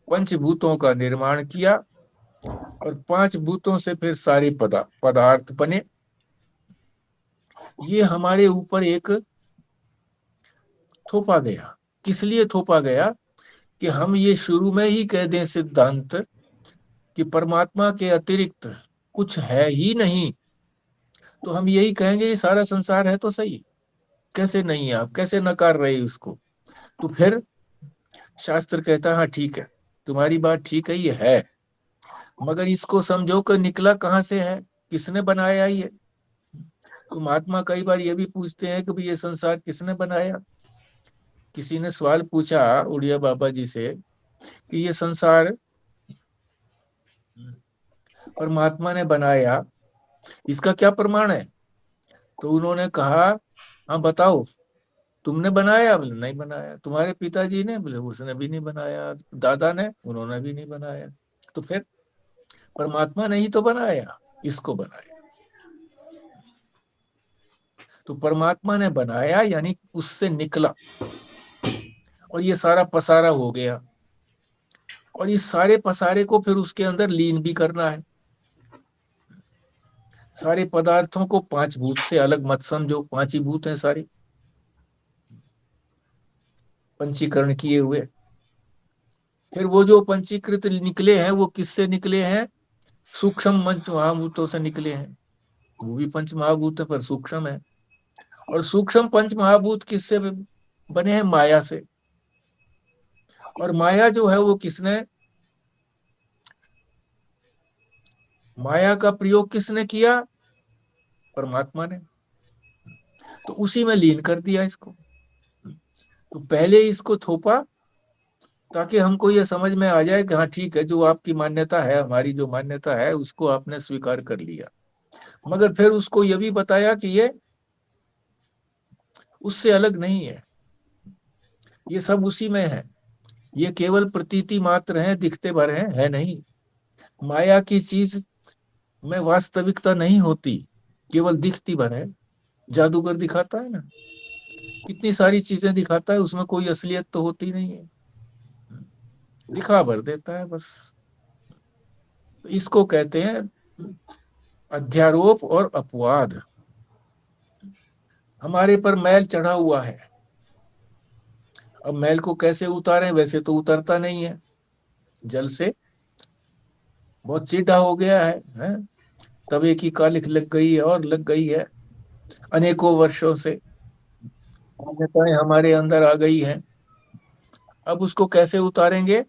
पंचभूतों का निर्माण किया, और पांच भूतों से फिर सारे पदार्थ बने। ये हमारे ऊपर एक थोपा गया। किस लिए थोपा गया? कि हम ये शुरू में ही कह दें सिद्धांत कि परमात्मा के अतिरिक्त कुछ है ही नहीं, तो हम यही कहेंगे ये सारा संसार है तो सही। कैसे नहीं है? आप कैसे नकार रहे उसको? तो फिर शास्त्र कहता है हाँ ठीक है, तुम्हारी बात ठीक है, ये है, मगर इसको समझो कि निकला कहां से है, किसने बनाया ये। तो महात्मा कई बार ये भी पूछते हैं कि भाई ये संसार किसने बनाया। किसी ने सवाल पूछा उड़िया बाबा जी से कि ये संसार परमात्मा ने बनाया, इसका क्या प्रमाण है? तो उन्होंने कहा हाँ बताओ, तुमने बनाया? बोले नहीं बनाया। तुम्हारे पिताजी ने? बोले उसने भी नहीं बनाया। दादा ने? उन्होंने भी नहीं बनाया। तो फिर परमात्मा ने ही तो बनाया, इसको बनाया। तो परमात्मा ने बनाया यानी उससे निकला, और ये सारा पसारा हो गया। और इस सारे पसारे को फिर उसके अंदर लीन भी करना है। सारे पदार्थों को पांच भूत से अलग मत समझो, पांच ही भूत हैं सारे पंचीकरण किए हुए। फिर वो जो पंचीकृत निकले हैं वो किससे निकले हैं? सूक्ष्म पंच महाभूतों से निकले हैं। वो भी पंच महाभूत है पर सूक्ष्म है। और सूक्ष्म पंच महाभूत किससे बने हैं? माया से। और माया जो है वो किसने, माया का प्रयोग किसने किया? परमात्मा ने। तो उसी में लीन कर दिया इसको। तो पहले इसको थोपा ताकि हमको ये समझ में आ जाए कि हाँ ठीक है, जो आपकी मान्यता है, हमारी जो मान्यता है, उसको आपने स्वीकार कर लिया। मगर फिर उसको ये भी बताया कि ये उससे अलग नहीं है, ये सब उसी में है। ये केवल प्रतीति मात्र है, दिखते भर है नहीं। माया की चीज में वास्तविकता नहीं होती, केवल दिखती भर है। जादूगर दिखाता है ना, कितनी सारी चीजें दिखाता है, उसमें कोई असलियत तो होती नहीं है, दिखा भर देता है बस। इसको कहते हैं अध्यारोप और अपवाद। हमारे पर मैल चढ़ा हुआ है, अब मैल को कैसे उतारें? वैसे तो उतरता नहीं है, जल से बहुत चिढ़ा हो गया है? तवे की कालिख लग गई है, और लग गई है अनेकों वर्षों से, मान्यताएं हमारे अंदर आ गई हैं। अब उसको कैसे उतारेंगे?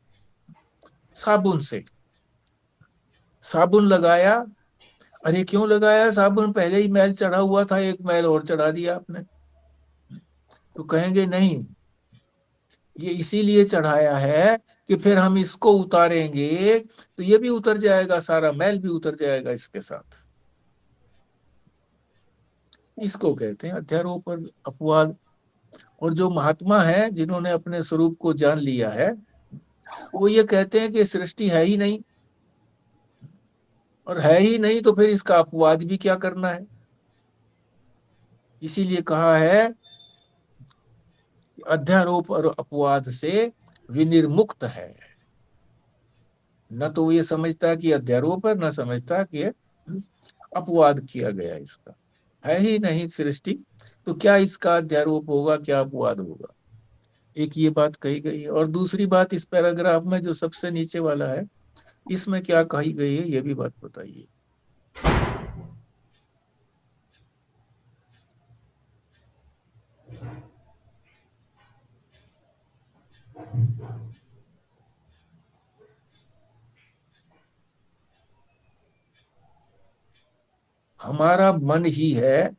साबुन से। साबुन लगाया, अरे क्यों लगाया साबुन? पहले ही मैल चढ़ा हुआ था, एक मैल और चढ़ा दिया आपने। तो कहेंगे नहीं, ये इसीलिए चढ़ाया है कि फिर हम इसको उतारेंगे तो ये भी उतर जाएगा, सारा मैल भी उतर जाएगा इसके साथ। इसको कहते हैं अध्यारोप और अपवाद। और जो महात्मा है जिन्होंने अपने स्वरूप को जान लिया है, वो ये कहते हैं कि सृष्टि है ही नहीं, और है ही नहीं तो फिर इसका अपवाद भी क्या करना है। इसीलिए कहा है अध्यारोप और अपवाद से विनिर्मुक्त है। न तो ये समझता कि अध्यारोप है, न समझता कि अपवाद किया गया इसका। है ही नहीं सृष्टि, तो क्या इसका अध्यारोप होगा, क्या अपवाद होगा? एक ये बात कही गई है। और दूसरी बात इस पैराग्राफ में जो सबसे नीचे वाला है, इसमें क्या कही गई है, ये भी बात बताइए। हमारा मन ही है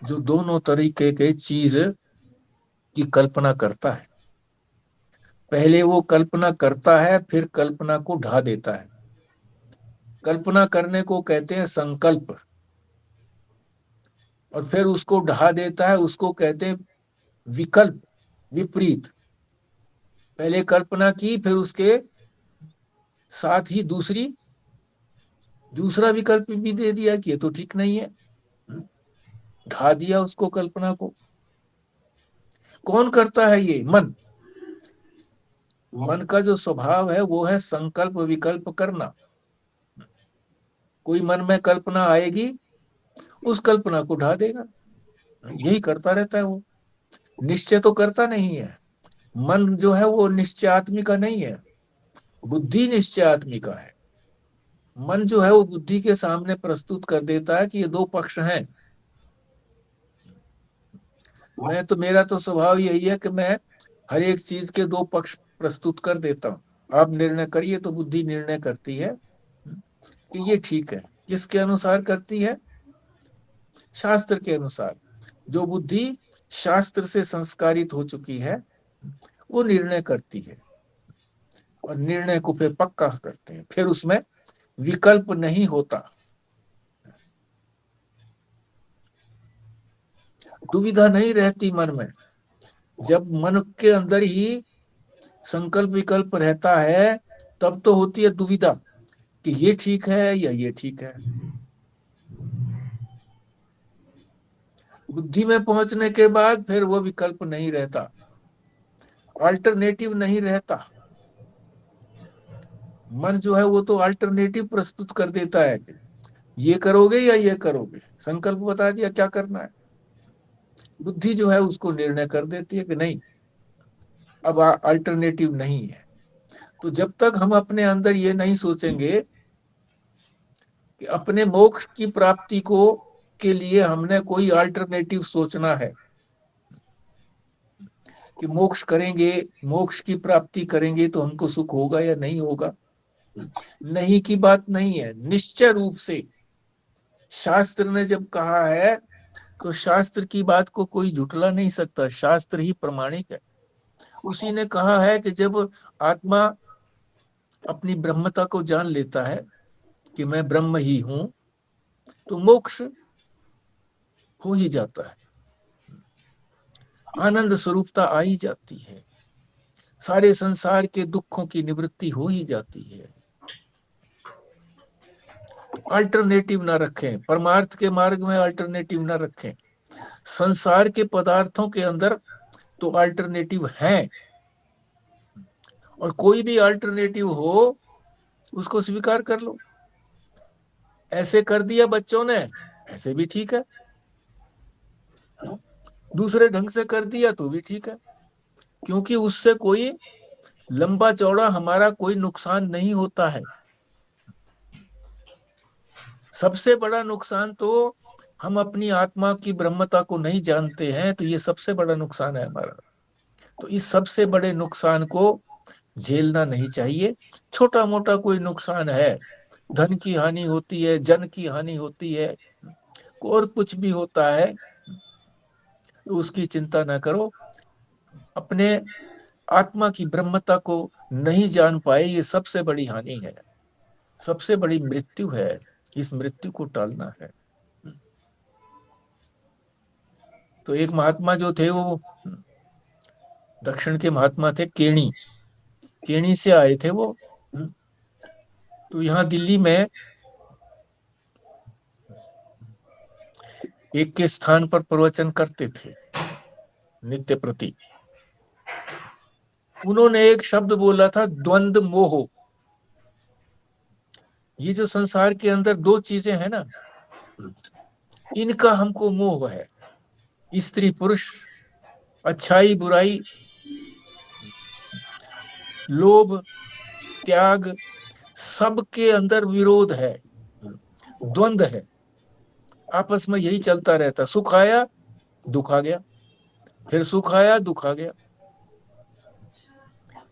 जो दोनों तरीके के चीज की कल्पना करता है। पहले वो कल्पना करता है, फिर कल्पना को ढा देता है। कल्पना करने को कहते हैं संकल्प, और फिर उसको ढा देता है, उसको कहते हैं विकल्प, विपरीत। पहले कल्पना की, फिर उसके साथ ही दूसरा विकल्प भी दे दिया कि ये तो ठीक नहीं है, ढा दिया उसको, कल्पना को। कौन करता है ये? मन। मन का जो स्वभाव है वो है संकल्प विकल्प करना। कोई मन में कल्पना आएगी, उस कल्पना को ढा देगा, यही करता रहता है वो। निश्चय तो करता नहीं है। मन जो है वो निश्चयात्मिका नहीं है, बुद्धि निश्चयात्मिका है। मन जो है वो बुद्धि के सामने प्रस्तुत कर देता है कि ये दो पक्ष हैं। मेरा तो स्वभाव यही है कि मैं हर एक चीज के दो पक्ष प्रस्तुत कर देता हूं। आप निर्णय करिए, तो बुद्धि निर्णय करती है कि ये ठीक है। किसके अनुसार करती है? शास्त्र के अनुसार। जो बुद्धि शास्त्र से संस्कारित हो चुकी है, वो निर्णय करती है, और निर्णय को फिर पक्का करते हैं, फिर उसमें विकल्प नहीं होता, दुविधा नहीं रहती मन में। जब मन के अंदर ही संकल्प विकल्प रहता है, तब तो होती है दुविधा कि ये ठीक है या ये ठीक है। बुद्धि में पहुंचने के बाद फिर वो विकल्प नहीं रहता, अल्टरनेटिव नहीं रहता। मन जो है वो तो अल्टरनेटिव प्रस्तुत कर देता है कि ये करोगे या ये करोगे, संकल्प बता दिया क्या करना है। बुद्धि जो है उसको निर्णय कर देती है कि नहीं, अब अल्टरनेटिव नहीं है। तो जब तक हम अपने अंदर ये नहीं सोचेंगे कि अपने मोक्ष की प्राप्ति को के लिए हमने कोई अल्टरनेटिव सोचना है, कि मोक्ष करेंगे, मोक्ष की प्राप्ति करेंगे तो हमको सुख होगा या नहीं होगा, नहीं की बात नहीं है। निश्चय रूप से शास्त्र ने जब कहा है, तो शास्त्र की बात को कोई झुटला नहीं सकता, शास्त्र ही प्रमाणिक है। उसी ने कहा है कि जब आत्मा अपनी ब्रह्मता को जान लेता है कि मैं ब्रह्म ही हूं, तो मोक्ष हो ही जाता है, आनंद स्वरूपता आ ही जाती है, सारे संसार के दुखों की निवृत्ति हो ही जाती है। अल्टरनेटिव ना रखें, परमार्थ के मार्ग में अल्टरनेटिव ना रखें। संसार के पदार्थों के अंदर तो अल्टरनेटिव है, और कोई भी अल्टरनेटिव हो उसको स्वीकार कर लो। ऐसे कर दिया बच्चों ने, ऐसे भी ठीक है, दूसरे ढंग से कर दिया तो भी ठीक है, क्योंकि उससे कोई लंबा चौड़ा हमारा कोई नुकसान नहीं होता है। सबसे बड़ा नुकसान तो हम अपनी आत्मा की ब्रह्मता को नहीं जानते हैं, तो ये सबसे बड़ा नुकसान है हमारा। तो इस सबसे बड़े नुकसान को झेलना नहीं चाहिए। छोटा मोटा कोई नुकसान है, धन की हानि होती है, जन की हानि होती है, और कुछ भी होता है, तो उसकी चिंता ना करो। अपने आत्मा की ब्रह्मता को नहीं जान पाए, ये सबसे बड़ी हानि है, सबसे बड़ी मृत्यु है। इस मृत्यु को टालना है। तो एक महात्मा जो थे, वो दक्षिण के महात्मा थे, केणी, केणी से आए थे वो। तो यहाँ दिल्ली में एक के स्थान पर प्रवचन करते थे नित्य प्रति। उन्होंने एक शब्द बोला था, द्वंद मोह। ये जो संसार के अंदर दो चीजें हैं ना, इनका हमको मोह है। स्त्री पुरुष, अच्छाई बुराई, लोभ त्याग, सबके अंदर विरोध है, द्वंद है। आपस में यही चलता रहता, सुख आया दुख आ गया, फिर सुख आया दुख आ गया,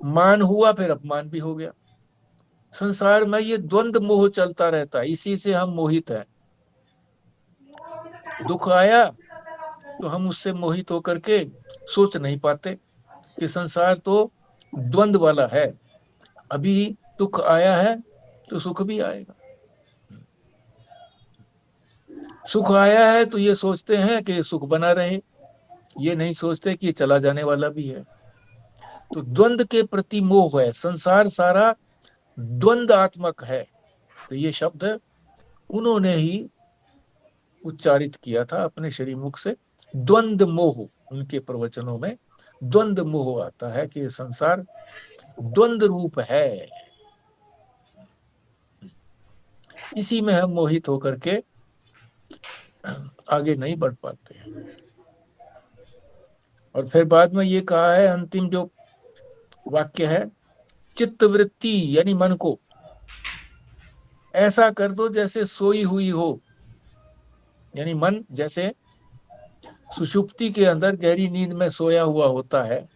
मान हुआ फिर अपमान भी हो गया। संसार में ये द्वंद मोह चलता रहता है, इसी से हम मोहित हैं। दुख आया तो हम उससे मोहित होकर के सोच नहीं पाते कि संसार तो द्वंद वाला है, अभी दुख आया है तो सुख भी आएगा। सुख आया है तो ये सोचते हैं कि सुख बना रहे, ये नहीं सोचते कि चला जाने वाला भी है। तो द्वंद के प्रति मोह है, संसार सारा द्वंदात्मक है। तो ये शब्द उन्होंने ही उच्चारित किया था अपने श्रीमुख से, द्वंद मोह। उनके प्रवचनों में द्वंद मोह आता है कि संसार द्वंद रूप है, इसी में हम मोहित होकर के आगे नहीं बढ़ पाते हैं। और फिर बाद में ये कहा है, अंतिम जो वाक्य है, चित्तवृत्ति यानी मन को ऐसा कर दो जैसे सोई हुई हो। यानी मन जैसे सुषुप्ति के अंदर गहरी नींद में सोया हुआ होता है,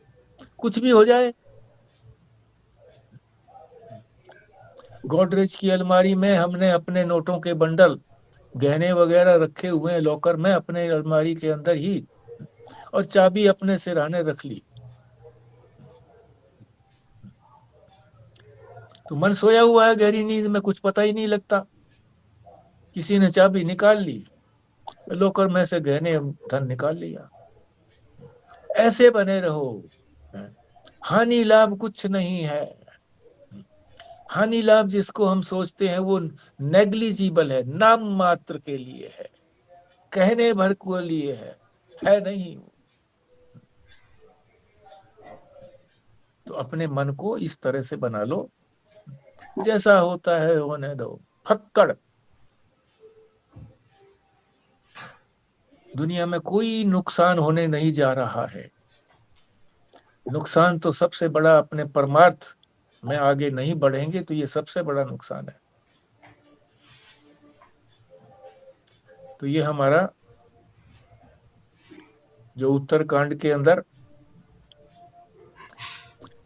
कुछ भी हो जाए। गोदरेज की अलमारी में हमने अपने नोटों के बंडल, गहने वगैरह रखे हुए हैं लॉकर में अपने अलमारी के अंदर ही, और चाबी अपने सिरहाने रख ली, तो मन सोया हुआ है गहरी नींद में, कुछ पता ही नहीं लगता। किसी ने चाबी निकाल ली, लॉकर में से गहने धन निकाल लिया। ऐसे बने रहो, हानि लाभ कुछ नहीं है। हानि लाभ जिसको हम सोचते हैं वो नेग्लिजिबल है, नाम मात्र के लिए है, कहने भर को लिए है नहीं। तो अपने मन को इस तरह से बना लो, जैसा होता है होने दो, फक्कड़। दुनिया में कोई नुकसान होने नहीं जा रहा है। नुकसान तो सबसे बड़ा, अपने परमार्थ में आगे नहीं बढ़ेंगे तो ये सबसे बड़ा नुकसान है। तो ये हमारा जो उत्तरकांड के अंदर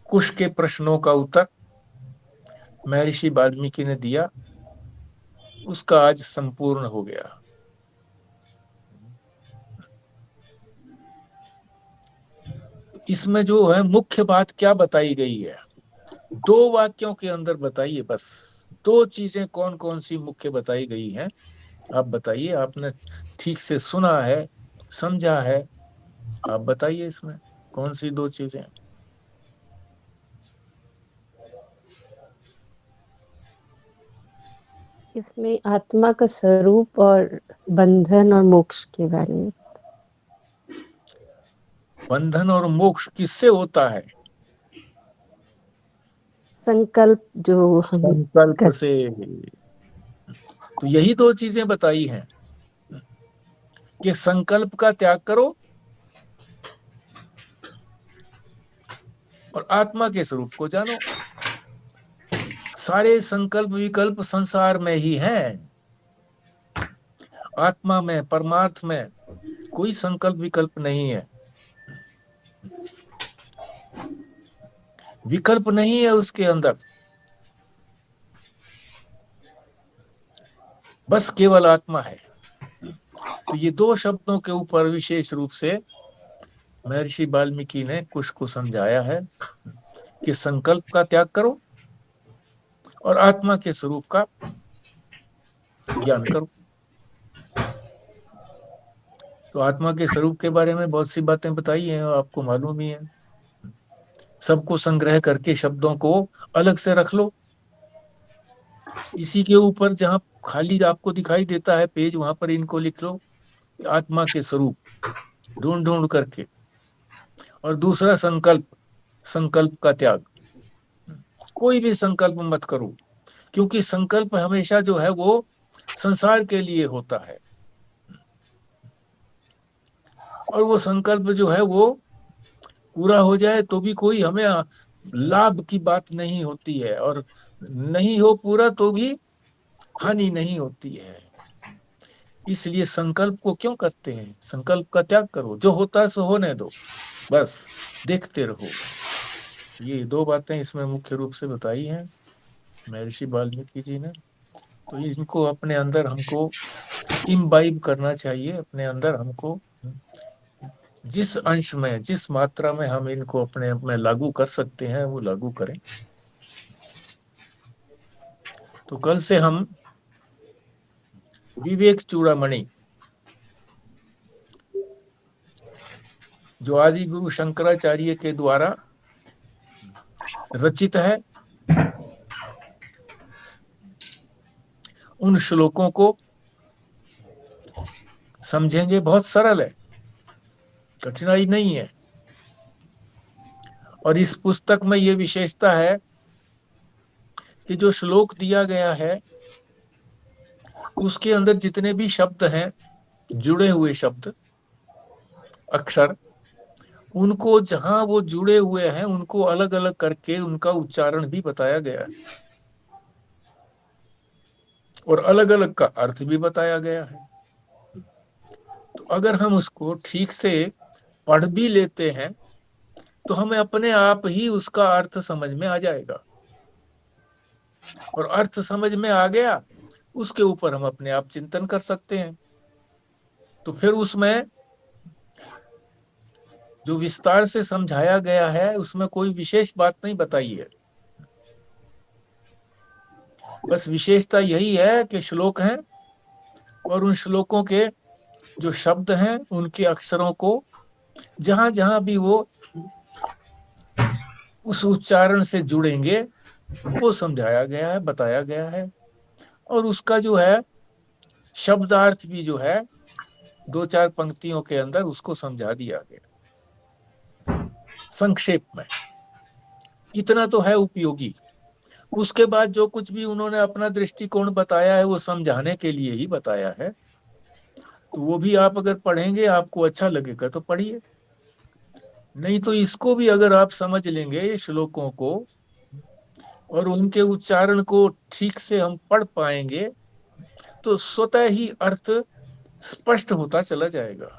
कुश के प्रश्नों का उत्तर महर्षि वाल्मीकि ने दिया, उसका आज संपूर्ण हो गया। इसमें जो है मुख्य बात क्या बताई गई है, 2 वाक्यों के अंदर बताइए बस। 2 चीजें कौन कौन सी मुख्य बताई गई हैं, आप बताइए। आपने ठीक से सुना है, समझा है, आप बताइए इसमें कौन सी 2 चीजें। इसमें आत्मा का स्वरूप और बंधन और मोक्ष के बारे में। बंधन और मोक्ष किससे होता है? संकल्प जो हम संकल्प से। तो यही दो चीजें बताई हैं कि संकल्प का त्याग करो और आत्मा के स्वरूप को जानो। सारे संकल्प विकल्प संसार में ही हैं। आत्मा में, परमार्थ में कोई संकल्प विकल्प नहीं है, विकल्प नहीं है उसके अंदर, बस केवल आत्मा है। तो ये दो शब्दों के ऊपर विशेष रूप से महर्षि वाल्मीकि ने कुछ को समझाया है कि संकल्प का त्याग करो और आत्मा के स्वरूप का ज्ञान करो। तो आत्मा के स्वरूप के बारे में बहुत सी बातें बताई हैं, आपको मालूम ही है। सबको संग्रह करके शब्दों को अलग से रख लो। इसी के ऊपर जहां खाली आपको दिखाई देता है पेज, वहां पर इनको लिख लो, आत्मा के स्वरूप ढूंढ ढूंढ करके। और दूसरा संकल्प, संकल्प का त्याग। कोई भी संकल्प मत करो, क्योंकि संकल्प हमेशा जो है वो संसार के लिए होता है, और वो संकल्प जो है वो पूरा हो जाए तो भी कोई हमें लाभ की बात नहीं होती है, और नहीं हो पूरा तो भी हानि नहीं होती है। इसलिए संकल्प को क्यों करते हैं? संकल्प का त्याग करो, जो होता है सो होने दो, बस देखते रहो। ये दो बातें इसमें मुख्य रूप से बताई हैं महर्षि वाल्मीकि जी ने। तो इनको अपने अंदर हमको इम्बाइब करना चाहिए, अपने अंदर हमको जिस अंश में, जिस मात्रा में हम इनको अपने में लागू कर सकते हैं वो लागू करें। तो कल से हम विवेक चूड़ामणि, जो आदि गुरु शंकराचार्य के द्वारा रचित है, उन श्लोकों को समझेंगे। बहुत सरल है, कठिनाई नहीं है। और इस पुस्तक में यह विशेषता है कि जो श्लोक दिया गया है उसके अंदर जितने भी शब्द हैं, जुड़े हुए शब्द, अक्षर, उनको जहां वो जुड़े हुए हैं उनको अलग अलग करके उनका उच्चारण भी बताया गया है, और अलग अलग का अर्थ भी बताया गया है। तो अगर हम उसको ठीक से पढ़ भी लेते हैं तो हमें अपने आप ही उसका अर्थ समझ में आ जाएगा, और अर्थ समझ में आ गया उसके ऊपर हम अपने आप चिंतन कर सकते हैं। तो फिर उसमें जो विस्तार से समझाया गया है उसमें कोई विशेष बात नहीं बताई है, बस विशेषता यही है कि श्लोक हैं और उन श्लोकों के जो शब्द हैं उनके अक्षरों को जहां जहां भी वो उस उच्चारण से जुड़ेंगे वो समझाया गया है, बताया गया है। और उसका जो है शब्दार्थ भी जो है 2-4 पंक्तियों के अंदर उसको समझा दिया गया संक्षेप में। इतना तो है उपयोगी। उसके बाद जो कुछ भी उन्होंने अपना दृष्टिकोण बताया है वो समझाने के लिए ही बताया है, तो वो भी आप अगर पढ़ेंगे आपको अच्छा लगेगा तो पढ़िए, नहीं तो इसको भी अगर आप समझ लेंगे श्लोकों को और उनके उच्चारण को ठीक से हम पढ़ पाएंगे तो स्वतः ही अर्थ स्पष्ट होता चला जाएगा।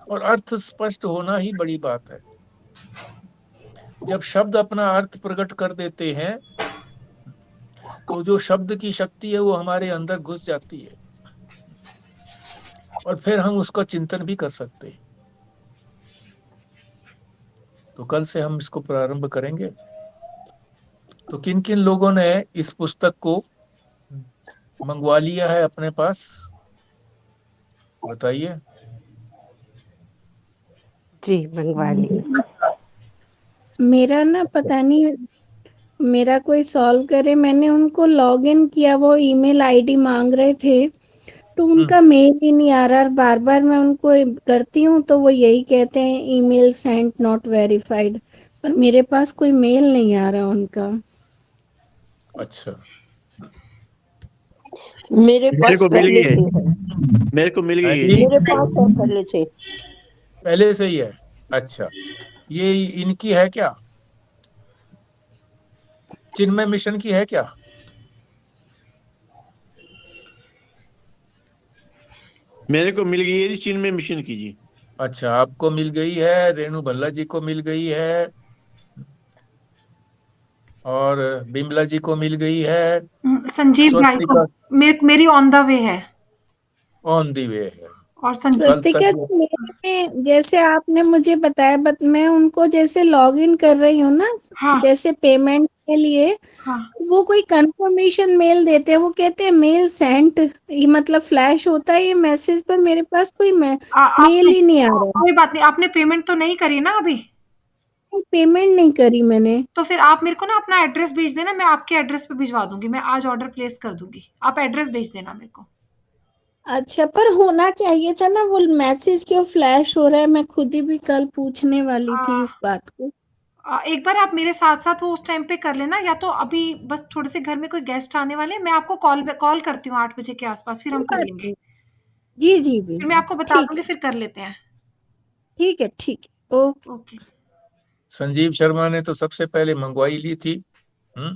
और अर्थ स्पष्ट होना ही बड़ी बात है। जब शब्द अपना अर्थ प्रकट कर देते हैं तो जो शब्द की शक्ति है वो हमारे अंदर घुस जाती है, और फिर हम उसका चिंतन भी कर सकते हैं। तो कल से हम इसको प्रारंभ करेंगे। तो किन किन लोगों ने इस पुस्तक को मंगवा लिया है अपने पास, बताइए। जी मंगवा लिया। मेरा ना पता नहीं, मेरा कोई सॉल्व करे। मैंने उनको लॉगिन किया, वो ईमेल आईडी मांग रहे थे तो उनका मेल ही नहीं आ रहा। बार बार मैं उनको करती हूँ तो वो यही कहते हैं ईमेल सेंट नॉट वेरीफाइड, पर मेरे पास कोई मेल नहीं आ रहा उनका। अच्छा, मेरे मेरे पास को मिल पहले गई से है, है, मेरे को मिल है गई है जी, जी। मेरे पास है पहले से। पहले से ही है। अच्छा, ये इनकी है क्या, चिन्मय मिशन की है क्या? मेरे को मिल गई है जी, चिन्मय मिशन की जी। अच्छा, आपको मिल गई है, रेणु भल्ला जी को मिल गई है, और बिमला जी को मिल गई है, संजीव भाई को स्वस्तिका मेरी ऑन द वे है। ऑन दी वे है। और संजीव कल तक स्वस्तिका जी, मेरे में जैसे आपने मुझे बताया, बट मैं उनको जैसे लॉग इन कर रही हूँ ना, हाँ जैसे पेमेंट के लिए, हाँ वो कोई कंफर्मेशन मेल देते हैं, वो कहते हैं मेल सेंट, ये मतलब फ्लैश होता है ये मैसेज, पर मेरे पास कोई मेल आपने ही नहीं आ रहा कोई बात नहीं, आपने पेमेंट तो नहीं करी ना अभी? है। पेमेंट नहीं करी मैंने। तो फिर आप मेरे को ना अपना एड्रेस भेज देना, मैं आपके एड्रेस पे भिजवा दूंगी, मैं आज ऑर्डर प्लेस कर दूंगी, आप एड्रेस भेज देना मेरे को। अच्छा, पर होना चाहिए था ना, वो मैसेज क्यों फ्लैश हो रहा है? मैं खुद ही भी कल पूछने वाली थी इस बात को। एक बार आप मेरे साथ साथ वो उस टाइम पे कर लेना, या तो अभी बस थोड़े से घर में कोई गेस्ट आने वाले हैं, मैं आपको कॉल करती हूँ 8 बजे के आसपास, फिर हम कर लेंगे। जी जी जी फिर मैं जी, आपको बता ठीक दूंगी, है फिर कर लेते हैं। ठीक है ठीक है, ओके। ओके। संजीव शर्मा ने तो सबसे पहले मंगवाई ली थी। हम्म,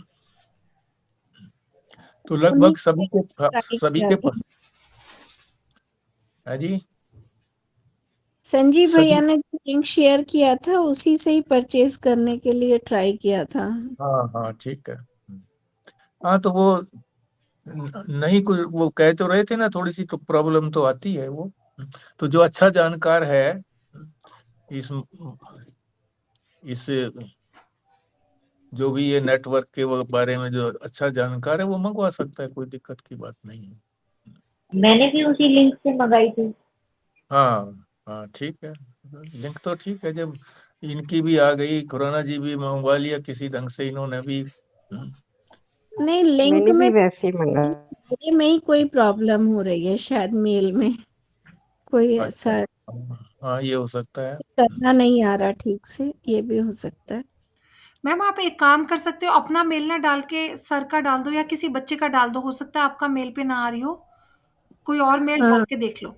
तो उन्हीं लगभग को ट्राई सभी किया के था। पास है जी। संजीव सभी, भैया ने जो लिंक शेयर किया था उसी से ही परचेज करने के लिए ट्राई किया था। हाँ हाँ ठीक है। हाँ तो वो नहीं, कोई वो कह तो रहे थे ना, थोड़ी सी तो प्रॉब्लम तो आती है वो। तो जो अच्छा जानकार है इस इस जो भी ये नेटवर्क के वो बारे में जो अच्छा जानकार है, वो मंगवा सकता है, कोई दिक्कत की बात नहीं है। मैंने भी उसी लिंक से मंगाई थी। हाँ हाँ ठीक है, लिंक तो ठीक है। जब इनकी भी आ गई, खुराना जी भी मंगवा लिया किसी ढंग से इन्होंने भी। नहीं, लिंक मैंने में भी वैसे ही मंगाया। मेरे में ही कोई प्रॉब्लम हो रही है, शायद मेल में कोई अच्छा, ऐसा हाँ ये हो सकता है। करना नहीं आ रहा ठीक से, ये भी हो सकता है। मैम आप एक काम कर सकते हो, अपना मेल ना डाल के सर का डाल दो या किसी बच्चे का डाल दो, हो सकता है आपका मेल पे ना आ रही हो, कोई और मेल डाल हाँ के देख लो।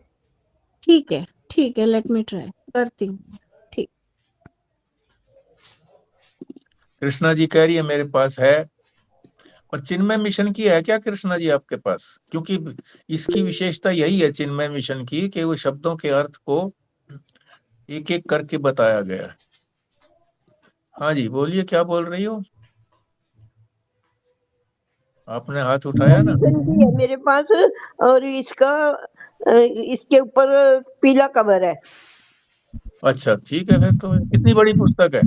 ठीक है, लेट मी ट्राई करती हूँ। ठीक। कृष्णा जी कह रही है मेरे पास है, और चिन्मय मिशन की है क्या कृष्णा जी आपके पास? क्योंकि इसकी विशेषता यही है चिन्मय मिशन की, कि वो शब्दों के अर्थ को एक एक करके बताया गया है। हाँ जी बोलिए, क्या बोल रही हो? आपने हाथ उठाया ना। मिशन की है मेरे पास, और इसका इसके ऊपर पीला कवर है। अच्छा ठीक है, फिर तो कितनी बड़ी पुस्तक है?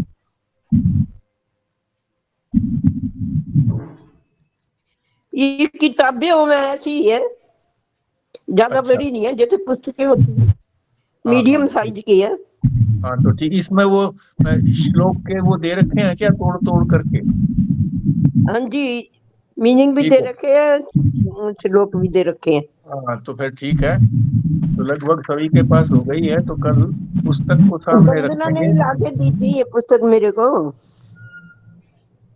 ये किताबें वो में ऐसी ही है, ज्यादा अच्छा, बड़ी नहीं है, जैसे पुस्तकें होती है, हाँ हाँ मीडियम ठीक। साइज की है। हाँ तो ठीक, इसमें वो श्लोक के वो दे रखे हैं क्या, तोड़ तोड़ करके? हाँ जी, मीनिंग भी ठीक दे है, रखे हैं, श्लोक भी दे रखे हैं। हाँ तो फिर ठीक है। तो लगभग सभी के पास हो गई है, तो कल पुस्तक को सामने वंदना ने रखेंगे। लाके दी थी ये पुस्तक मेरे को,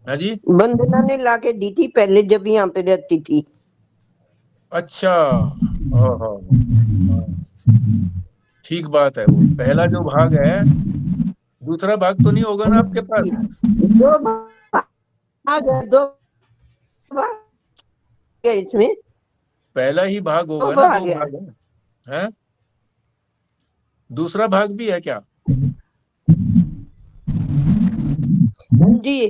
हाँ जी, वंदना ने लाके दी थी पहले जब यहाँ पे रहती थी। अच्छा, ओहो, हाँ, ठीक बात है। वो पहला जो भाग है, दूसरा भाग तो नहीं होगा ना आपके पास? दो भाग है, दो भाग है इसमें, पहला ही भाग दो होगा ना, भाग दो है। भाग है? दूसरा भाग भी है क्या? हाँ जी,